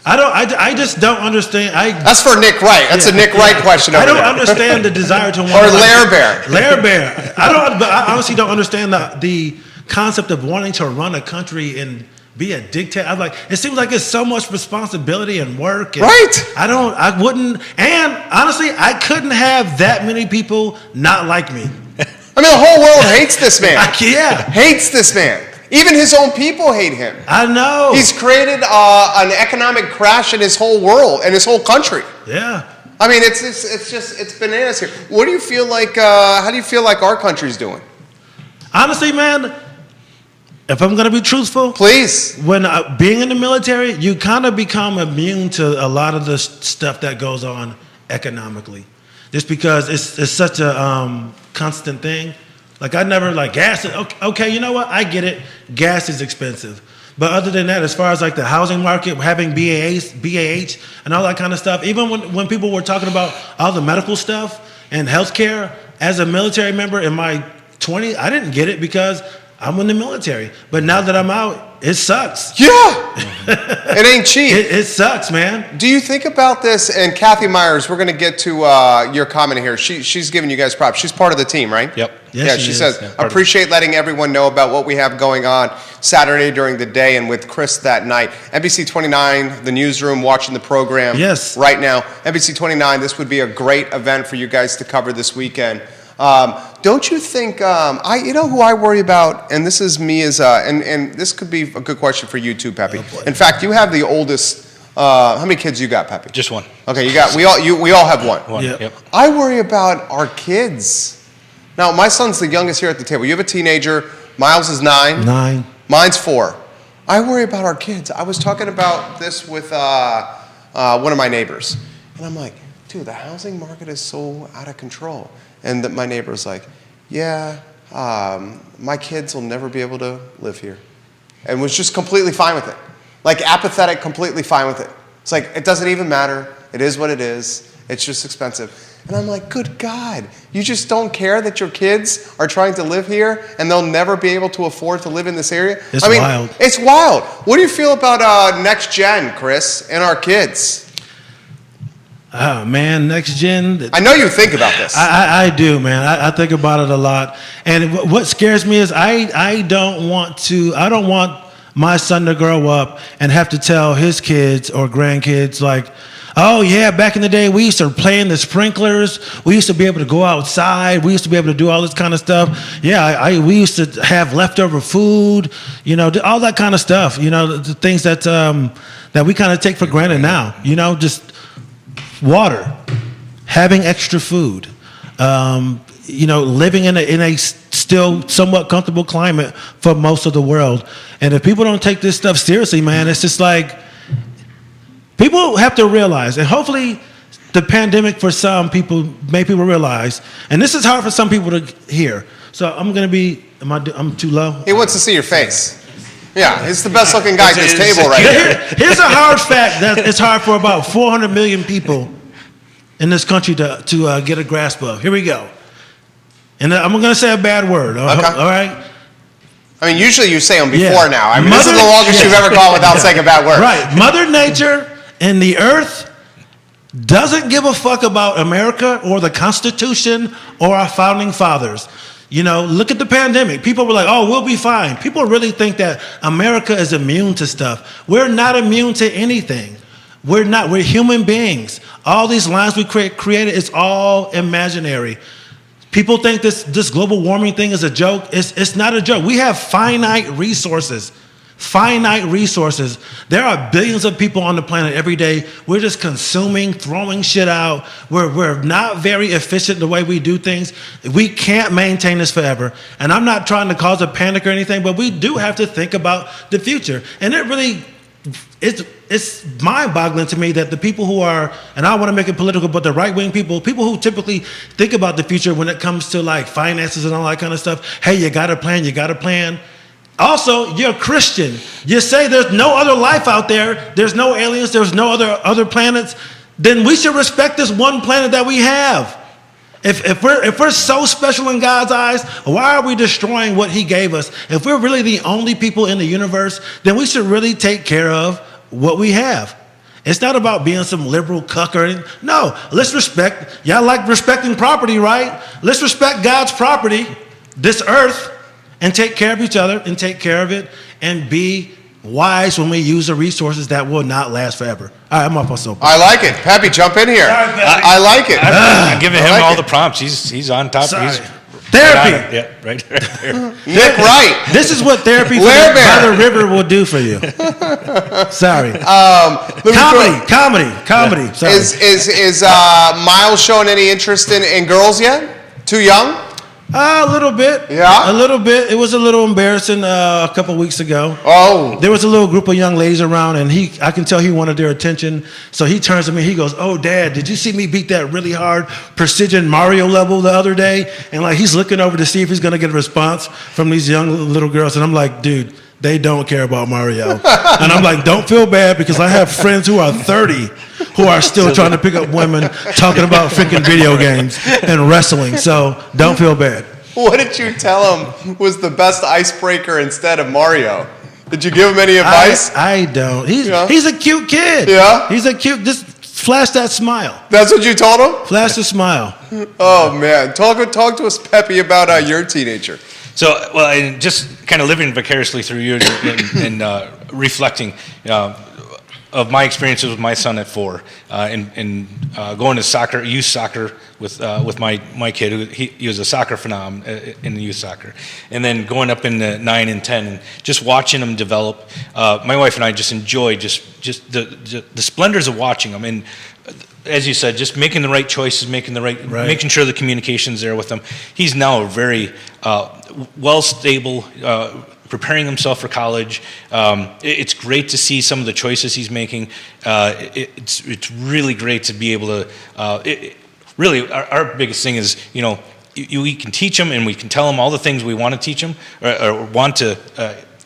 I just don't understand. That's for Nick Wright. That's a Nick Wright question over I don't there. understand the desire to want Or Lair Bear. Lair Bear. I honestly don't understand the concept of wanting to run a country and be a dictator. I'm like, it seems like it's so much responsibility and work. And Right. I wouldn't, and honestly, I couldn't have that many people not like me. I mean, the whole world hates this man. Yeah. Hates this man. Even his own people hate him. I know. He's created an economic crash in his whole world and his whole country. Yeah. I mean, it's bananas here. What do you feel like? How do you feel like our country's doing? Honestly, man, if I'm going to be truthful, Please. when being in the military, you kind of become immune to a lot of the stuff that goes on economically, just because it's such a constant thing. Like I never like gas. Okay, you know what? I get it. Gas is expensive. But other than that, as far as like the housing market, having BAH and all that kind of stuff, even when people were talking about all the medical stuff and healthcare, as a military member in my 20s, I didn't get it because I'm in the military. But now that I'm out, it sucks. Yeah. It ain't cheap. It sucks, man. Do you think about this? And Kathy Myers, we're going to get to your comment here. She's giving you guys props. She's part of the team, right? Yep. Yes, Yeah, she she is. says, Yeah, appreciate letting everyone know about what we have going on Saturday during the day and with Chris that night. NBC 29, the newsroom, watching the program Yes. right now. NBC 29, this would be a great event for you guys to cover this weekend. Don't you think, you know who I worry about, and this is me and this could be a good question for you too, Pepe. In fact, you have the oldest, how many kids you got, Pepe? Just one. Okay, we all have one. One. Yep. Yep. I worry about our kids. Now, my son's the youngest here at the table. You have a teenager. Miles is 9. 9. Mine's 4. I worry about our kids. I was talking about this with one of my neighbors. And I'm like, dude, the housing market is so out of control. And my neighbor's like, yeah, my kids will never be able to live here. And was just completely fine with it. Like apathetic, completely fine with it. It's like, it doesn't even matter. It is what it is. It's just expensive. And I'm like, good God, you just don't care that your kids are trying to live here and they'll never be able to afford to live in this area? It's wild. It's wild. What do you feel about next gen, Chris, and our kids? Oh, man, next gen. I know you think about this. I do, man. I think about it a lot. And what scares me is I don't want my son to grow up and have to tell his kids or grandkids like, oh yeah, back in the day we used to play in the sprinklers. We used to be able to go outside. We used to be able to do all this kind of stuff. Yeah, we used to have leftover food, you know, all that kind of stuff. You know, the things that we kind of take for granted now. You know, just water, having extra food, you know, living in a still somewhat comfortable climate for most of the world. And if people don't take this stuff seriously, man, it's just like people have to realize, and hopefully the pandemic for some people made people realize, and this is hard for some people to hear. So I'm too low? He wants to see your face. Yeah, he's the best looking guy at this table right here. Here's a hard fact that it's hard for about 400 million people in this country to get a grasp of. Here we go. And I'm going to say a bad word. Okay. All right? I mean, usually you say them before Yeah. now. I mean, this is the longest you've ever gone without saying a bad word. Right. Mother Nature and the earth doesn't give a fuck about America or the Constitution or our founding fathers. You know, look at the pandemic. People were like, oh, we'll be fine. People really think that America is immune to stuff. We're not immune to anything. We're not. We're human beings. All these lines we created, it's all imaginary. People think this global warming thing is a joke. It's not a joke. We have finite resources. Finite resources. There are billions of people on the planet every day. We're just consuming, throwing shit out. We're not very efficient the way we do things. We can't maintain this forever. And I'm not trying to cause a panic or anything, but we do have to think about the future. And it really, it's mind-boggling to me that the people who are, and I don't want to make it political, but the right-wing people who typically think about the future when it comes to like finances and all that kind of stuff, hey, you got a plan. Also, you're a Christian. You say there's no other life out there, there's no aliens, there's no other planets, then we should respect this one planet that we have. If we're so special in God's eyes, why are we destroying what he gave us? If we're really the only people in the universe, then we should really take care of what we have. It's not about being some liberal cuck or anything. No, let's respect, y'all like respecting property, right? Let's respect God's property, this earth, and take care of each other and take care of it and be wise when we use the resources that will not last forever. All right, I'm off my soapbox. I like it. Pepe, jump in here. Sorry, Pepe. I like it. I'm giving him I like all it. the prompts. He's on top. Sorry. He's Therapy. Yeah, right there. Nick Wright. This is what therapy Bear. by the river will do for you. Sorry. Let me Comedy. Sorry. Is Miles showing any interest in girls yet? Too young? A little bit. Yeah? A little bit. It was a little embarrassing a couple weeks ago. Oh. There was a little group of young ladies around, and I can tell he wanted their attention. So he turns to me, he goes, "Oh, Dad, did you see me beat that really hard precision Mario level the other day?" And like he's looking over to see if he's gonna get a response from these young little girls. And I'm like, dude, they don't care about Mario. And I'm like, don't feel bad because I have friends who are 30 who are still trying to pick up women talking about freaking video games and wrestling. So don't feel bad. What did you tell him was the best icebreaker instead of Mario? Did you give him any advice? I don't. Yeah. He's a cute kid. Yeah? He's a cute, just flash that smile. That's what you told him? Flash the smile. Oh, man. Talk to us, Peppy, about your teenager. So, well, and just kind of living vicariously through you and reflecting of my experiences with my son at 4, and going to soccer, youth soccer with my kid, who he was a soccer phenom in the youth soccer, and then going up in the 9 and 10, and just watching him develop. My wife and I just enjoy just the splendors of watching him, and as you said, just making the right choices, making sure the communication's there with him. He's now a very stable, preparing himself for college. It's great to see some of the choices he's making. It's really great to be able to. Really, our biggest thing is, we can teach them and we can tell them all the things we want to teach them or want to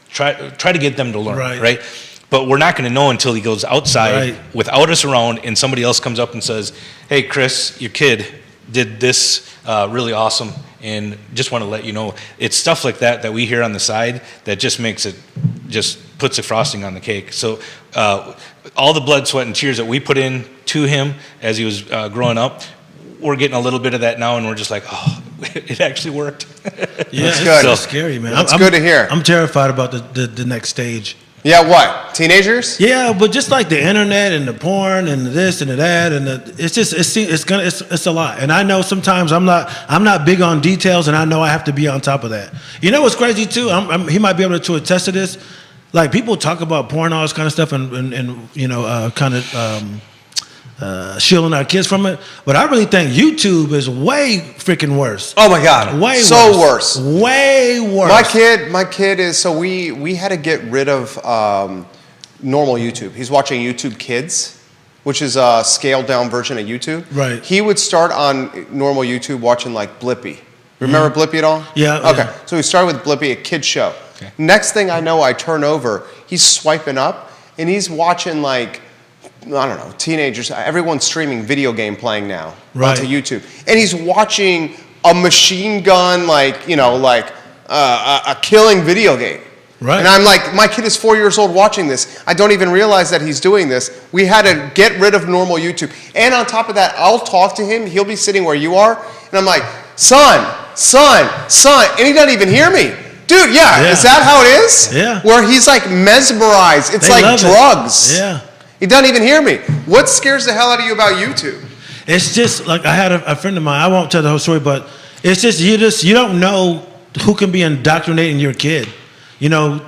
try to get them to learn, right? But we're not going to know until he goes outside without us around and somebody else comes up and says, "Hey, Chris, your kid did this really awesome, and just want to let you know." It's stuff like that we hear on the side that just puts the frosting on the cake. So all the blood, sweat, and tears that we put in to him as he was growing up, we're getting a little bit of that now, and we're just like, oh, it actually worked. Yeah, That's good. It's scary, man. That's good to hear. I'm terrified about the next stage. Yeah, what? Teenagers? Yeah, but just like the internet and the porn and this and the that and it's a lot. And I know sometimes I'm not big on details, and I know I have to be on top of that. You know what's crazy too? He might be able to attest to this. Like people talk about porn, all this kind of stuff, and shielding our kids from it. But I really think YouTube is way freaking worse. Oh my God. Way so worse. Way worse. My kid is, so we had to get rid of normal YouTube. He's watching YouTube Kids, which is a scaled down version of YouTube. Right. He would start on normal YouTube watching like Blippi. Remember Blippi at all? Yeah. Okay. Yeah. So we started with Blippi, a kid show. Okay. Next thing I know, I turn over, he's swiping up and he's watching like, I don't know, teenagers, everyone's streaming video game playing now onto YouTube. And he's watching a machine gun, a killing video game. Right. And I'm like, my kid is 4 years old watching this. I don't even realize that he's doing this. We had to get rid of normal YouTube. And on top of that, I'll talk to him. He'll be sitting where you are. And I'm like, son. And he doesn't even hear me. Dude, yeah. Is that how it is? Yeah. Where he's like mesmerized. It's They like love drugs. it. Yeah. He doesn't even hear me. What scares the hell out of you about YouTube? It's just like I had a friend of mine. I won't tell the whole story, but it's just you don't know who can be indoctrinating your kid. Yep.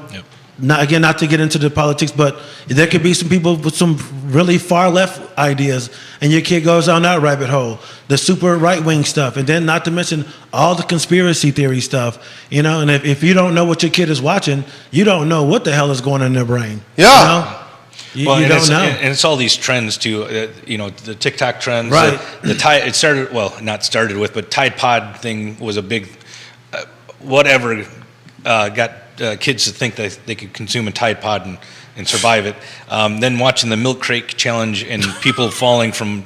Not to get into the politics, but there could be some people with some really far left ideas, and your kid goes down that rabbit hole, the super right wing stuff, and then not to mention all the conspiracy theory stuff. And if you don't know what your kid is watching, you don't know what the hell is going on in their brain. Yeah. You don't know. And it's all these trends too. The TikTok trends. Right. The Tide. It started. Well, not started with, but Tide Pod thing was a big, whatever, got kids to think that they could consume a Tide Pod and survive it. Then watching the milk crate challenge and people falling from.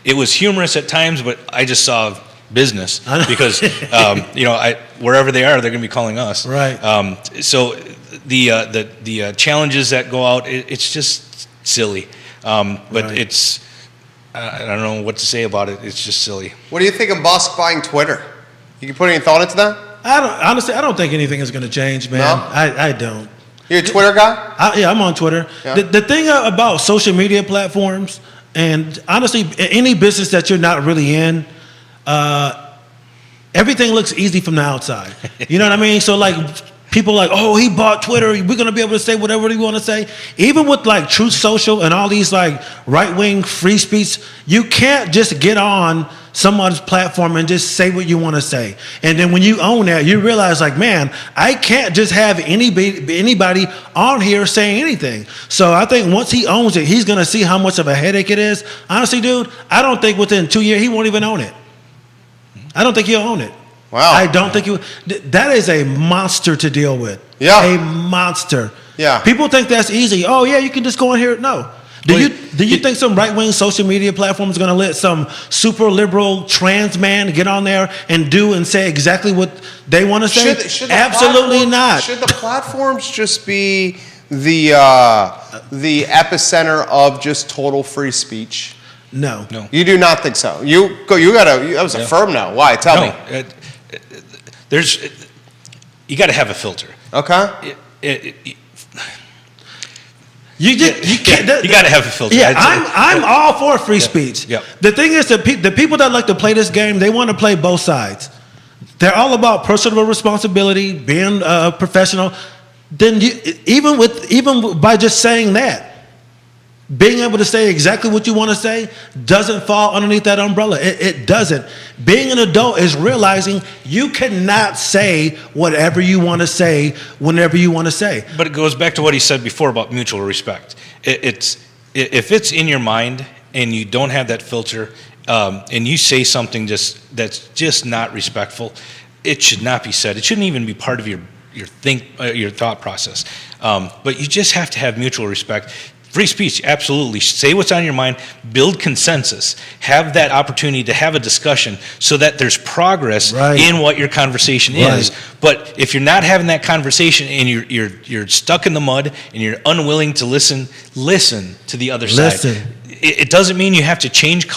It was humorous at times, but I just saw business because wherever they are, they're going to be calling us. Right. So the challenges that go out, it's just silly. But it's I don't know what to say about it. It's just silly. What do you think of Musk buying Twitter? You can put any thought into that? I don't think anything is going to change, man. No? I don't. You're a Twitter guy? I'm on Twitter. Yeah. The thing about social media platforms, and honestly, any business that you're not really in, everything looks easy from the outside. You know what I mean? So like people are like, oh, he bought Twitter. We're going to be able to say whatever we want to say. Even with like Truth Social and all these like right-wing free speech, you can't just get on someone's platform and just say what you want to say. And then when you own that, you realize like, man, I can't just have anybody on here saying anything. So I think once he owns it, he's going to see how much of a headache it is. Honestly, dude, I don't think within 2 years he won't even own it. I don't think he'll own it. Wow. I don't think you. That is a monster to deal with. Yeah. A monster. Yeah. People think that's easy. Oh yeah, you can just go in here. No. Do you think some right-wing social media platform is going to let some super liberal trans man get on there and do and say exactly what they want to say? Should the Absolutely not. Should the platforms just be the epicenter of just total free speech? No. You do not think so. You gotta. That was a firm no. Why? Tell me. You got to have a filter. Okay. You can't. You got to have a filter. Yeah, I'm all for free speech. Yeah. The thing is, the people that like to play this game, they want to play both sides. They're all about personal responsibility, being a professional. Then even by just saying that, being able to say exactly what you want to say doesn't fall underneath that umbrella. It doesn't. Being an adult is realizing you cannot say whatever you want to say whenever you want to say. But it goes back to what he said before about mutual respect. If it's in your mind and you don't have that filter, and you say something that's just not respectful, it should not be said. It shouldn't even be part of your thought process. But you just have to have mutual respect. Free speech, absolutely. Say what's on your mind, build consensus, have that opportunity to have a discussion so that there's progress in what your conversation is. But if you're not having that conversation and you're stuck in the mud and you're unwilling to listen to the other side. It doesn't mean you have to change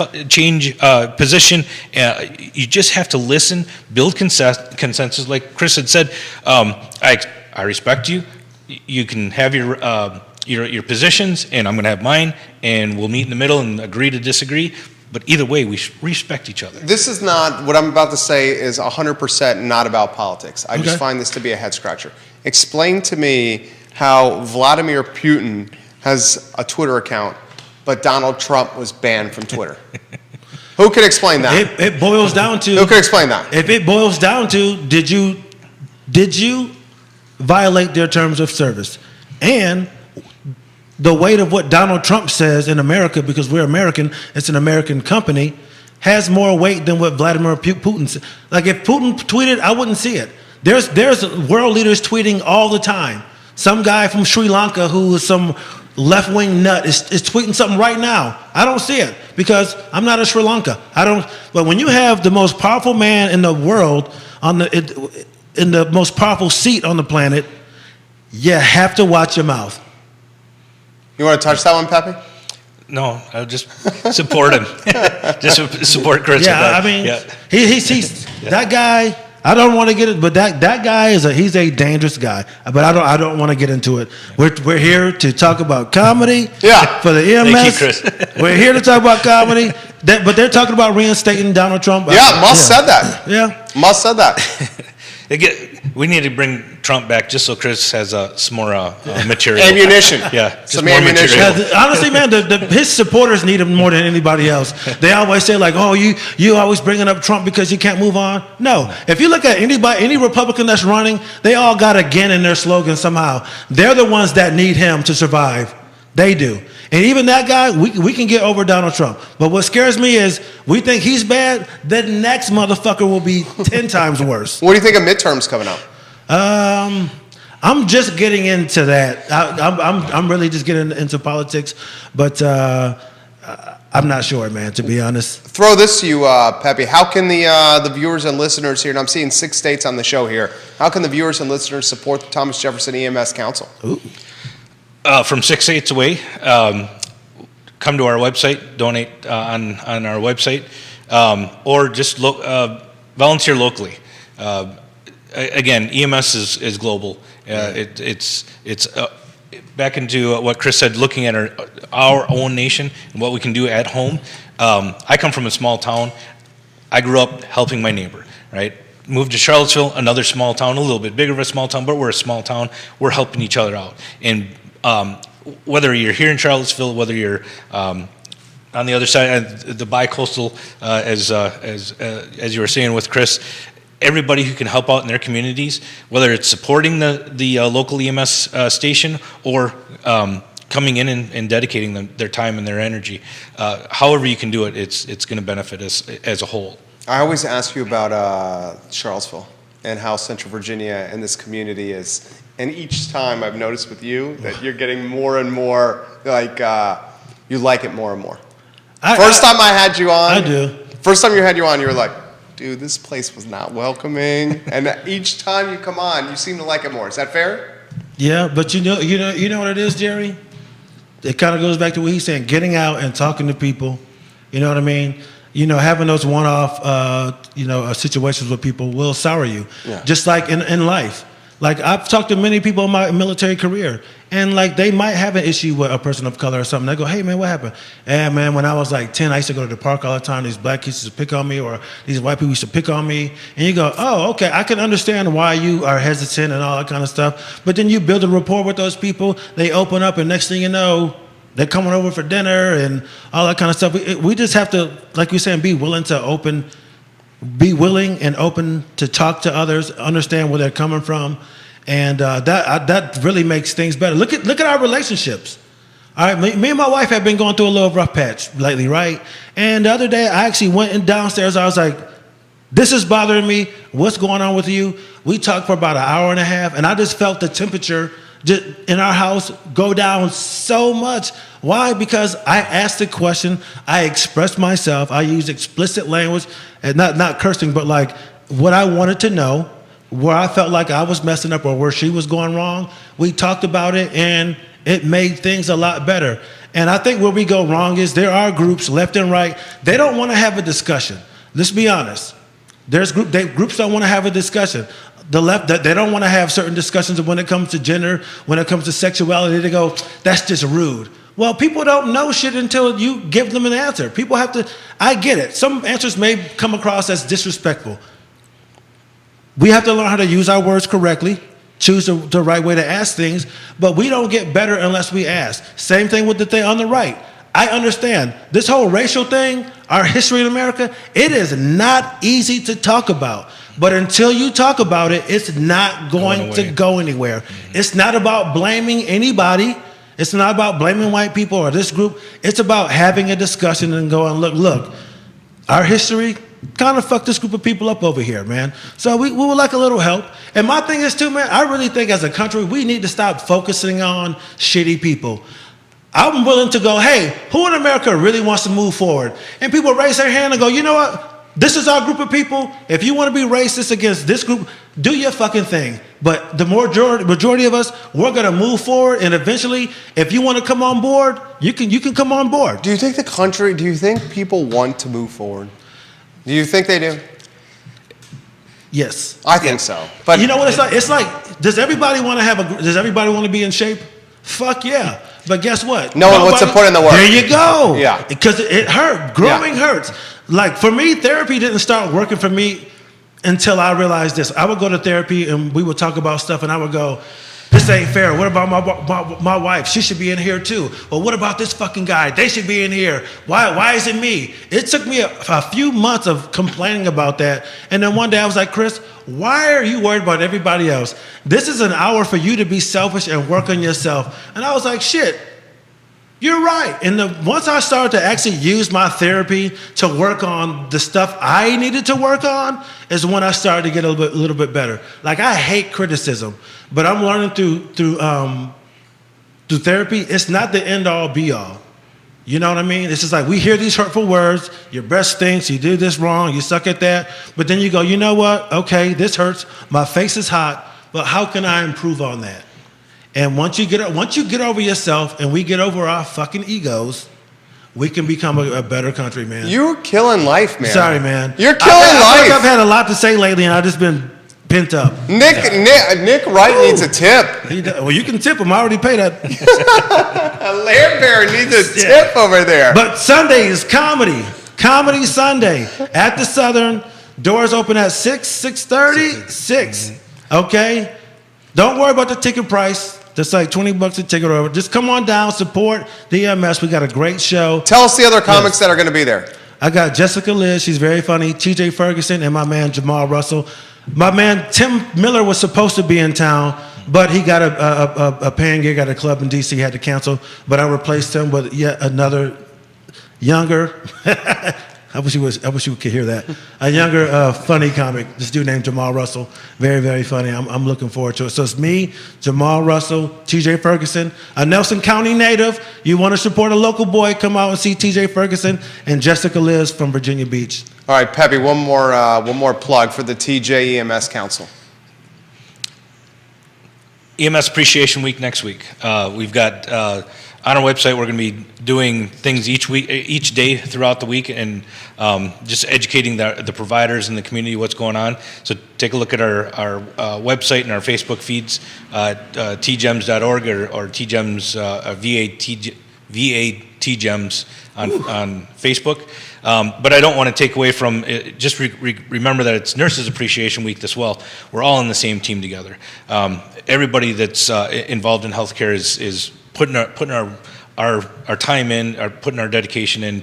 position. You just have to listen, build consensus. Like Chris had said, I respect you. You can have your positions, and I'm going to have mine, and we'll meet in the middle and agree to disagree. But either way, we respect each other. This is not, what I'm about to say is 100% not about politics. I just find this to be a head scratcher. Explain to me how Vladimir Putin has a Twitter account, but Donald Trump was banned from Twitter. Who can explain that? It boils down to. Who can explain that? If it boils down to, did you violate their terms of service? And the weight of what Donald Trump says in America, because we're American, it's an American company, has more weight than what Vladimir Putin said. Like if Putin tweeted, I wouldn't see it. There's world leaders tweeting all the time. Some guy from Sri Lanka who is some left-wing nut is tweeting something right now. I don't see it because I'm not in Sri Lanka. But when you have the most powerful man in the world in the most powerful seat on the planet, you have to watch your mouth. You want to touch that one, Pepe? No, I'll just support him. Just support Chris. Yeah, I mean, he's that guy. I don't want to get it, but that guy he's a dangerous guy. But I don't want to get into it. We're here to talk about comedy. Yeah. For the EMS. Thank you, Chris. We're here to talk about comedy. But they're talking about reinstating Donald Trump. Yeah, Musk said that. Yeah. Musk said that. We need to bring Trump back just so Chris has some more material. Ammunition. Yeah, just some more ammunition. material. Honestly, man, his supporters need him more than anybody else. They always say like, "Oh, you always bringing up Trump because you can't move on." No, if you look at any Republican that's running, they all got "again" in their slogan somehow. They're the ones that need him to survive. They do. And even that guy, we can get over Donald Trump. But what scares me is we think he's bad, the next motherfucker will be 10 times worse. What do you think of midterms coming up? I'm just getting into that. I'm really just getting into politics, but I'm not sure, man, to be honest. Throw this to you, Pepe. How can the viewers and listeners here, and I'm seeing 6 states on the show here, how can the viewers and listeners support the Thomas Jefferson EMS Council? Ooh. From 6 states away, come to our website, donate on our website, or just volunteer locally. Again, EMS is global. It's back into what Chris said, looking at our own nation and what we can do at home. I come from a small town. I grew up helping my neighbor, right? Moved to Charlottesville, another small town, a little bit bigger of a small town, but we're a small town. We're helping each other out. And whether you're here in Charlottesville, whether you're on the other side, the bi-coastal, as you were saying with Chris, everybody who can help out in their communities, whether it's supporting the local EMS station or coming in and dedicating their time and their energy, however you can do it, it's going to benefit us as a whole. I always ask you about Charlottesville and how Central Virginia and this community is. And each time I've noticed with you that you're getting more and more, like, you like it more and more. First time I had you on. I do. First time you had you on, you were like, dude, this place was not welcoming. And each time you come on, you seem to like it more. Is that fair? Yeah, but you know what it is, Jerry? It kind of goes back to what he's saying, getting out and talking to people. You know what I mean? You know, having those one-off, situations with people will sour you. Yeah. Just like in life. Like, I've talked to many people in my military career, and like, they might have an issue with a person of color or something. They go, hey man, what happened? And man, when I was like 10, I used to go to the park all the time. These black kids used to pick on me, or these white people used to pick on me. And you go, oh, okay, I can understand why you are hesitant and all that kind of stuff. But then you build a rapport with those people, they open up, and next thing you know, they're coming over for dinner and all that kind of stuff. We just have to, like you're saying, be willing and open to talk to others, understand where they're coming from, and that really makes things better. Look at our relationships. All right, me and my wife have been going through a little rough patch lately, right? And the other day, I actually went in downstairs. I was like, this is bothering me. What's going on with you? We talked for about an hour and a half, and I just felt the temperature just in our house go down so much. Why? Because I asked the question, I expressed myself, I used explicit language, and not cursing, but like what I wanted to know, where I felt like I was messing up or where she was going wrong. We talked about it, and it made things a lot better. And I think where we go wrong is there are groups left and right, they don't want to have a discussion. Let's be honest. Groups don't want to have a discussion. The left, they don't want to have certain discussions when it comes to gender, when it comes to sexuality. They go, that's just rude. Well, people don't know shit until you give them an answer. People have to, I get it. Some answers may come across as disrespectful. We have to learn how to use our words correctly, choose the right way to ask things, but we don't get better unless we ask. Same thing with the thing on the right. I understand this whole racial thing, our history in America, it is not easy to talk about. But until you talk about it, it's not going to go anywhere. Mm-hmm. It's not about blaming anybody. It's not about blaming white people or this group. It's about having a discussion and going, look, our history kind of fucked this group of people up over here, man. So we would like a little help. And my thing is too, man, I really think as a country, we need to stop focusing on shitty people. I'm willing to go, hey, who in America really wants to move forward? And people raise their hand and go, you know what? This is our group of people. If you want to be racist against this group, do your fucking thing. But the majority of us, we're going to move forward. And eventually, if you want to come on board, you can come on board. Do you think people want to move forward? Do you think they do? Yes. I think so. But you know what it's like? It's like, does everybody want to be in shape? Fuck yeah. But guess what? No one wants to put in the work. There you go. Yeah. Because it hurt. Growing hurts. Like, for me, therapy didn't start working for me until I realized this. I would go to therapy and we would talk about stuff and I would go, this ain't fair. What about my wife? She should be in here too. Well, what about this fucking guy? They should be in here. Why is it me? It took me a few months of complaining about that. And then one day I was like, Chris, why are you worried about everybody else? This is an hour for you to be selfish and work on yourself. And I was like, shit, you're right. And once I started to actually use my therapy to work on the stuff I needed to work on is when I started to get a little bit better. Like, I hate criticism, but I'm learning through therapy, it's not the end all be all. You know what I mean? It's just like, we hear these hurtful words, your breath stinks, you did this wrong, you suck at that. But then you go, you know what? Okay, this hurts, my face is hot, but how can I improve on that? And once you get over yourself and we get over our fucking egos, we can become a better country, man. You're killing life, man. Sorry, man. You're killing life. I feel like I've had a lot to say lately, and I've just been pent up. Nick Wright needs a tip. Well, you can tip him. I already paid that. Laird Bear needs a tip over there. But Sunday is comedy. Comedy Sunday at the Southern. Doors open at 6:30. 6. Okay? Don't worry about the ticket price. Just like $20 a ticket over. Just come on down, support the EMS. We got a great show. Tell us the other comics that are going to be there. I got Jessica Liz, she's very funny, TJ Ferguson, and my man Jamal Russell. My man Tim Miller was supposed to be in town, but he got a paying gig at a club in DC, had to cancel. But I replaced him with yet another younger, I wish you could hear that. A younger, funny comic. This dude named Jamal Russell. Very, very funny. I'm looking forward to it. So it's me, Jamal Russell, TJ Ferguson, a Nelson County native. You want to support a local boy, come out and see TJ Ferguson, and Jessica Liz from Virginia Beach. All right, Peppy, one more plug for the TJ EMS Council. EMS Appreciation Week next week. We've got on our website, we're going to be doing things each day throughout the week, and just educating the providers and the community what's going on. So take a look at our website and our Facebook feeds, tgems.org or tgems, VATgems on Facebook. But I don't want to take away from it. Just remember that it's Nurses Appreciation Week as well. We're all in the same team together. Everybody that's involved in healthcare is putting our time in, or putting our dedication in,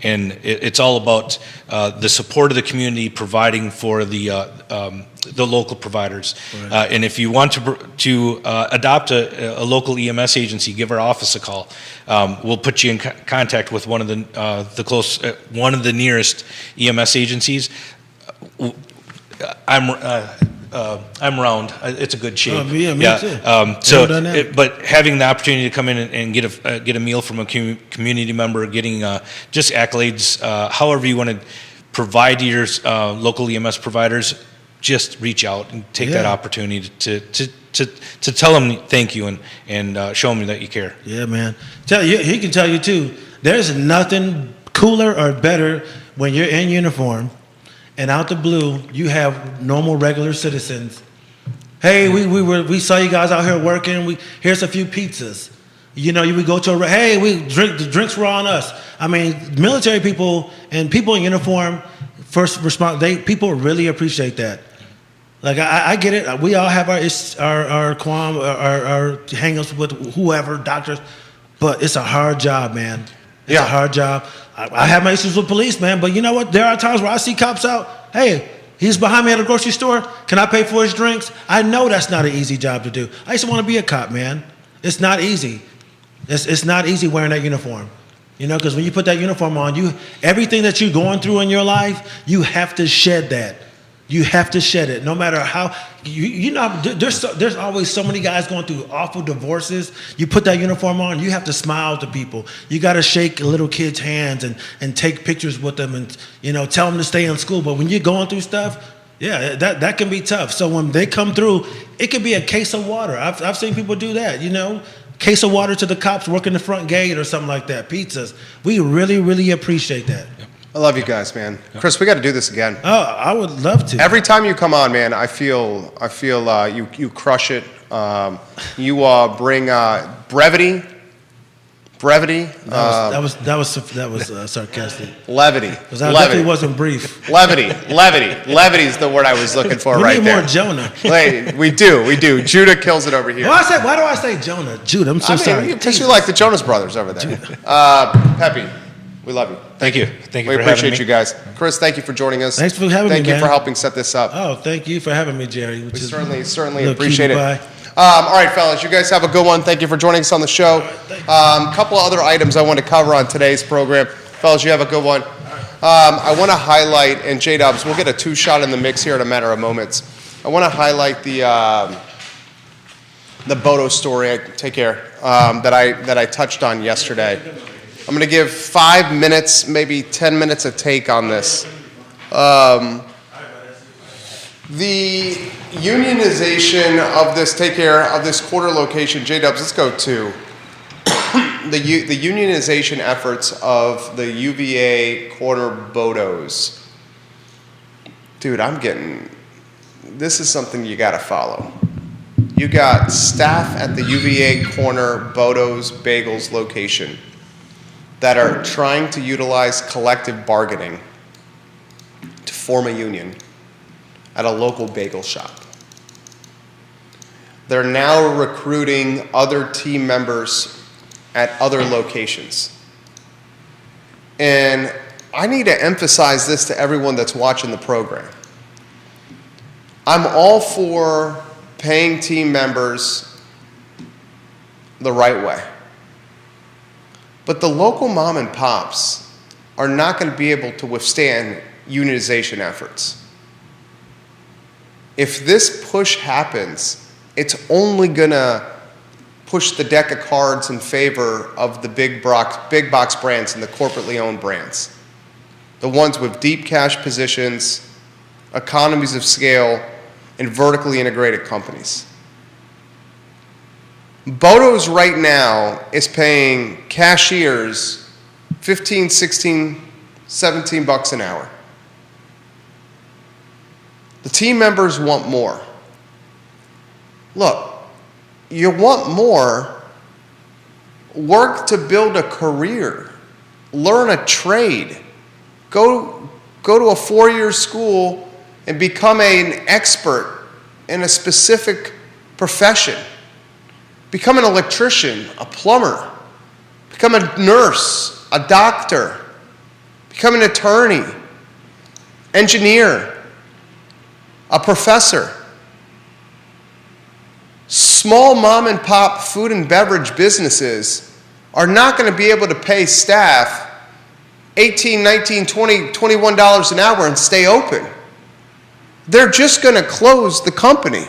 and it's all about the support of the community, providing for the local providers. Right. And if you want to adopt a local EMS agency, give our office a call. We'll put you in contact with one of the nearest EMS agencies. I'm round. It's a good shape. Oh, me too. But having the opportunity to come in and get a meal from a community member, getting just accolades, however you want to provide to your local EMS providers, just reach out and take that opportunity to tell them thank you and show them that you care. Yeah, man. He can tell you too. There's nothing cooler or better when you're in uniform. And out the blue, you have normal, regular citizens. Hey, we saw you guys out here working. Here's a few pizzas. You know, you would go to the drinks were on us. I mean, military people and people in uniform, first response, people really appreciate that. Like I get it. We all have our qualm, our hang-ups with whoever, doctors, but it's a hard job, man. It's a hard job. I have my issues with police, man, but you know what? There are times where I see cops out. Hey, he's behind me at a grocery store. Can I pay for his drinks? I know that's not an easy job to do. I used to want to be a cop, man. It's not easy. It's not easy wearing that uniform. You know, because when you put that uniform on, everything that you're going through in your life, you have to shed that. You have to shed it, no matter how. You know, there's always so many guys going through awful divorces. You put that uniform on, you have to smile to people. You got to shake little kids' hands and take pictures with them and, you know, tell them to stay in school. But when you're going through stuff, that can be tough. So when they come through, it could be a case of water. I've seen people do that, you know. Case of water to the cops working the front gate or something like that. Pizzas. We really, really appreciate that. I love you guys, man. Chris, we got to do this again. Oh, I would love to. Every time you come on, man, I feel you crush it. You bring brevity. That was sarcastic. Levity. Because I definitely wasn't brief. Levity is the word I was looking for right there. We need more Jonah. Wait, we do. Judah kills it over here. Why do I say Jonah? Judah, I'm so sorry. Because you like the Jonas Brothers over there. Peppy, we love you. Thank you for having me. We appreciate you guys. Chris, thank you for joining us. Thanks for having me, man. Thank you for helping set this up. Oh, thank you for having me, Jerry. We certainly appreciate it. All right, fellas, you guys have a good one. Thank you for joining us on the show. A couple of other items I want to cover on today's program. Fellas, you have a good one. I want to highlight, and J-Dubs, we'll get a two-shot in the mix here in a matter of moments. I want to highlight the Bodo story, that I touched on yesterday. I'm going to give 5 minutes, maybe 10 minutes a take on this. The unionization of this quarter location, J-Dubs, let's go to the unionization efforts of the UVA quarter Bodos. Dude, this is something you got to follow. You got staff at the UVA corner Bodos Bagels location that are trying to utilize collective bargaining to form a union at a local bagel shop. they're now recruiting other team members at other locations. And I need to emphasize this to everyone that's watching the program. I'm all for paying team members the right way. But the local mom and pops are not going to be able to withstand unionization efforts. If this push happens, it's only going to push the deck of cards in favor of the big box brands and the corporately owned brands. The ones with deep cash positions, economies of scale, and vertically integrated companies. Bodo's right now is paying cashiers 15, 16, 17 bucks an hour. The team members want more. Look, you want more, work to build a career, learn a trade, go to a 4-year school and become an expert in a specific profession. Become an electrician, a plumber, become a nurse, a doctor, become an attorney, engineer, a professor. Small mom and pop food and beverage businesses are not going to be able to pay staff $18, $19, $20, $21 an hour and stay open. They're just going to close the company.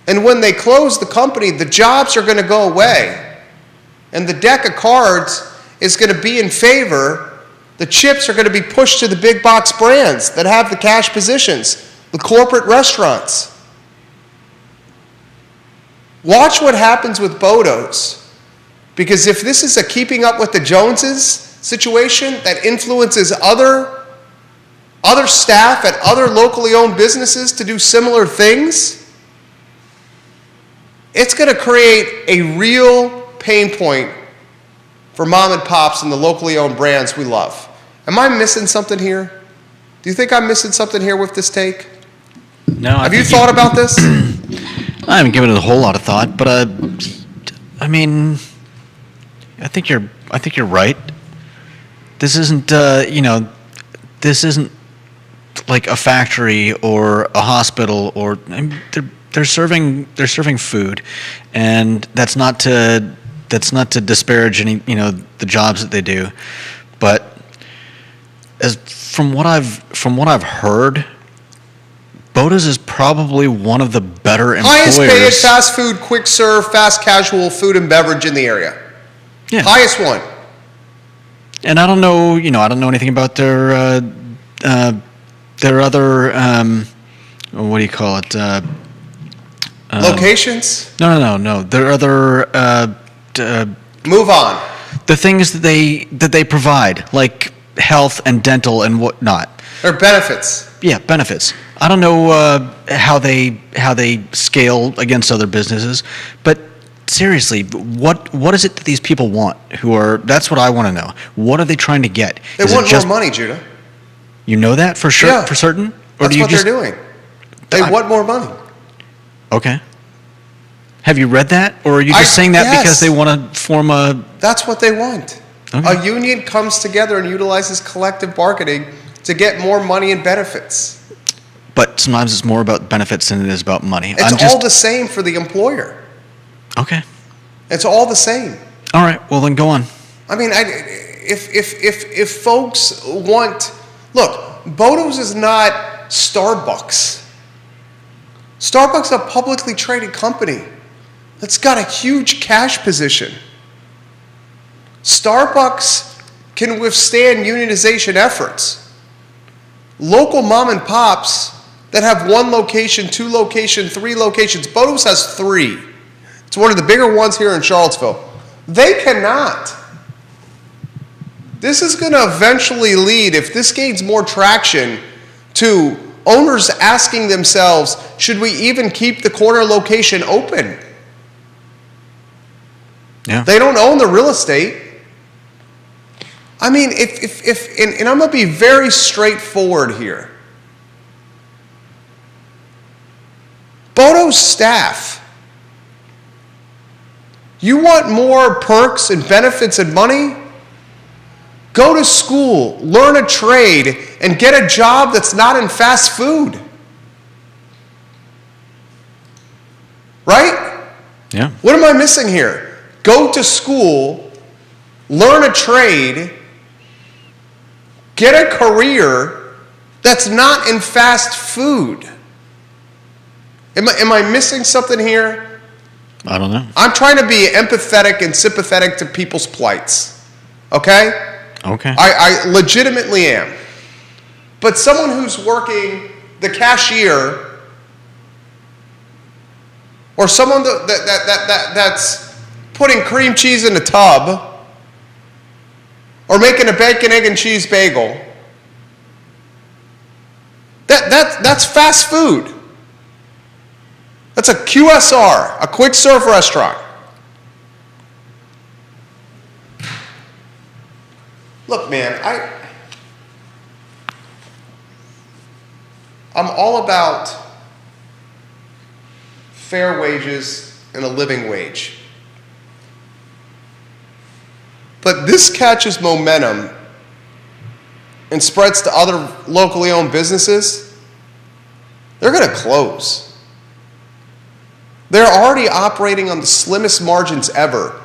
And when they close the company, the jobs are going to go away. And the deck of cards is going to be in favor. The chips are going to be pushed to the big box brands that have the cash positions, the corporate restaurants. Watch what happens with Bodo's. Because if this is a keeping up with the Joneses situation that influences other staff at other locally owned businesses to do similar things, it's going to create a real pain point for mom and pops and the locally owned brands we love. Am I missing something here? Do you think I'm missing something here with this take? No. Have you thought about this? I haven't given it a whole lot of thought, but I mean, I think you're right. This isn't this isn't like a factory or a hospital, or I mean, they're serving food, and that's not to disparage any the jobs that they do, but as from what I've heard, Boda's is probably one of the better employers. Highest paid fast food, quick serve, fast casual food and beverage in the area. Yeah. Highest one. And I don't know anything about their other what do you call it? Locations? No. Their other Move on. the things that they provide, like health and dental and whatnot. Their benefits. Yeah, benefits. I don't know how they scale against other businesses, but seriously, what is it that these people want? That's what I want to know. What are they trying to get? They want more money, Judah. You know that for sure, Yeah. for certain? Or That's do you what just, they're doing. They want more money. Okay. Have you read that, or are you just saying that because they want to form a? That's what they want. Okay. A union comes together and utilizes collective bargaining to get more money and benefits. But sometimes it's more about benefits than it is about money. It's all the same for the employer. Okay. It's all the same. All right. Well, then go on. I mean, if folks want, look, Bodo's is not Starbucks. Starbucks is a publicly traded company that's got a huge cash position. Starbucks can withstand unionization efforts. Local mom and pops that have 1 location, 2 locations, 3 locations. Bodo's has 3. It's one of the bigger ones here in Charlottesville. They cannot. This is going to eventually lead, if this gains more traction, to owners asking themselves, should we even keep the corner location open? Yeah. They don't own the real estate. I mean, and I'm going to be very straightforward here. Photo's staff. You want more perks and benefits and money? Go to school, learn a trade, and get a job that's not in fast food. Right? Yeah. What am I missing here? Go to school, learn a trade, get a career that's not in fast food. Am I missing something here? I don't know. I'm trying to be empathetic and sympathetic to people's plights. Okay? Okay. I legitimately am. But someone who's working the cashier, or someone that's putting cream cheese in a tub, or making a bacon, egg, and cheese bagel, that's fast food. That's a QSR, a quick serve restaurant. Look, man, I'm all about fair wages and a living wage. But this catches momentum and spreads to other locally owned businesses, they're going to close. They're already operating on the slimmest margins ever,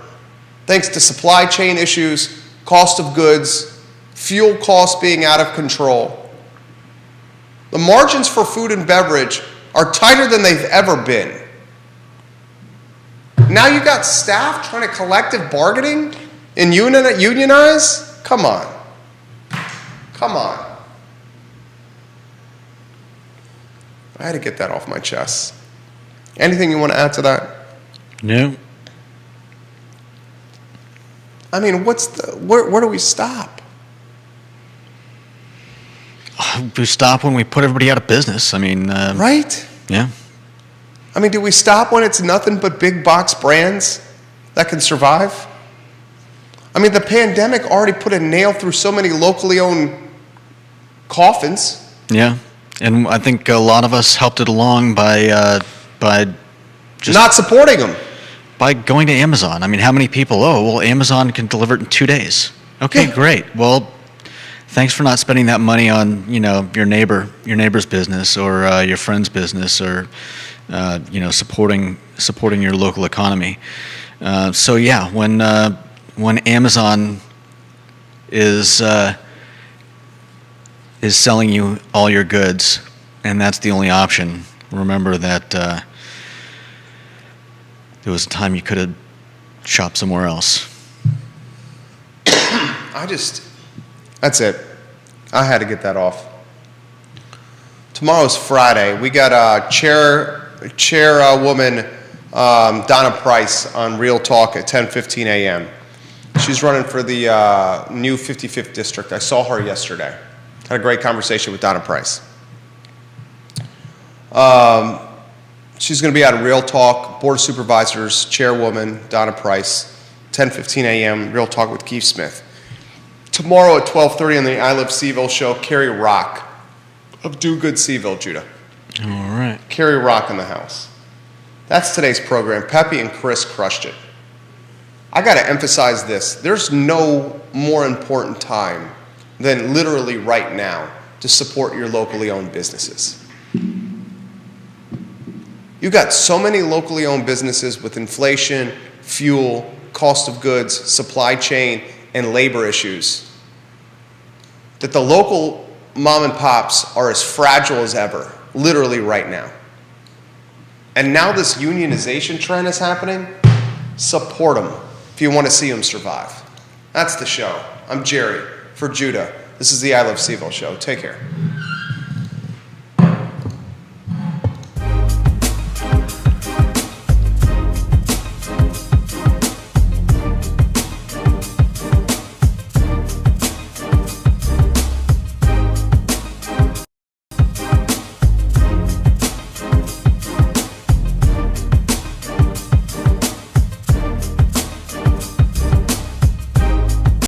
thanks to supply chain issues, cost of goods, fuel costs being out of control. The margins for food and beverage are tighter than they've ever been. Now you got staff trying to collective bargaining and unionize? Come on. Come on. I had to get that off my chest. Anything you want to add to that? No. I mean, where do we stop? We stop when we put everybody out of business. I mean, Right? yeah. I mean, do we stop when it's nothing but big box brands that can survive? I mean, the pandemic already put a nail through so many locally owned coffins. Yeah. And I think a lot of us helped it along by just Not supporting them. by going to Amazon. I mean, how many people? Oh, well, Amazon can deliver it in 2 days. Okay, Yeah. great. Well, thanks for not spending that money on your neighbor's business or your friend's business or supporting your local economy. So yeah, when Amazon is selling you all your goods, and that's the only option, remember that there was a time you could have shopped somewhere else. That's it. I had to get that off. Tomorrow's Friday. We got chairwoman Donna Price on Real Talk at 10:15 a.m. She's running for the new 55th district. I saw her yesterday. Had a great conversation with Donna Price. She's going to be at Real Talk, Board of Supervisors, Chairwoman Donna Price, 10:15 a.m., Real Talk with Keith Smith. Tomorrow at 12:30 on the I Love Seville show, Carrie Rock of Do Good Seville, Judah. All right. Carrie Rock in the house. That's today's program. Pepe and Chris crushed it. I got to emphasize this. There's no more important time than literally right now to support your locally owned businesses. You got so many locally owned businesses with inflation, fuel, cost of goods, supply chain, and labor issues that the local mom and pops are as fragile as ever, literally right now. And now this unionization trend is happening. Support them if you want to see them survive. That's the show. I'm Jerry for Judah. This is the I Love Seville show. Take care.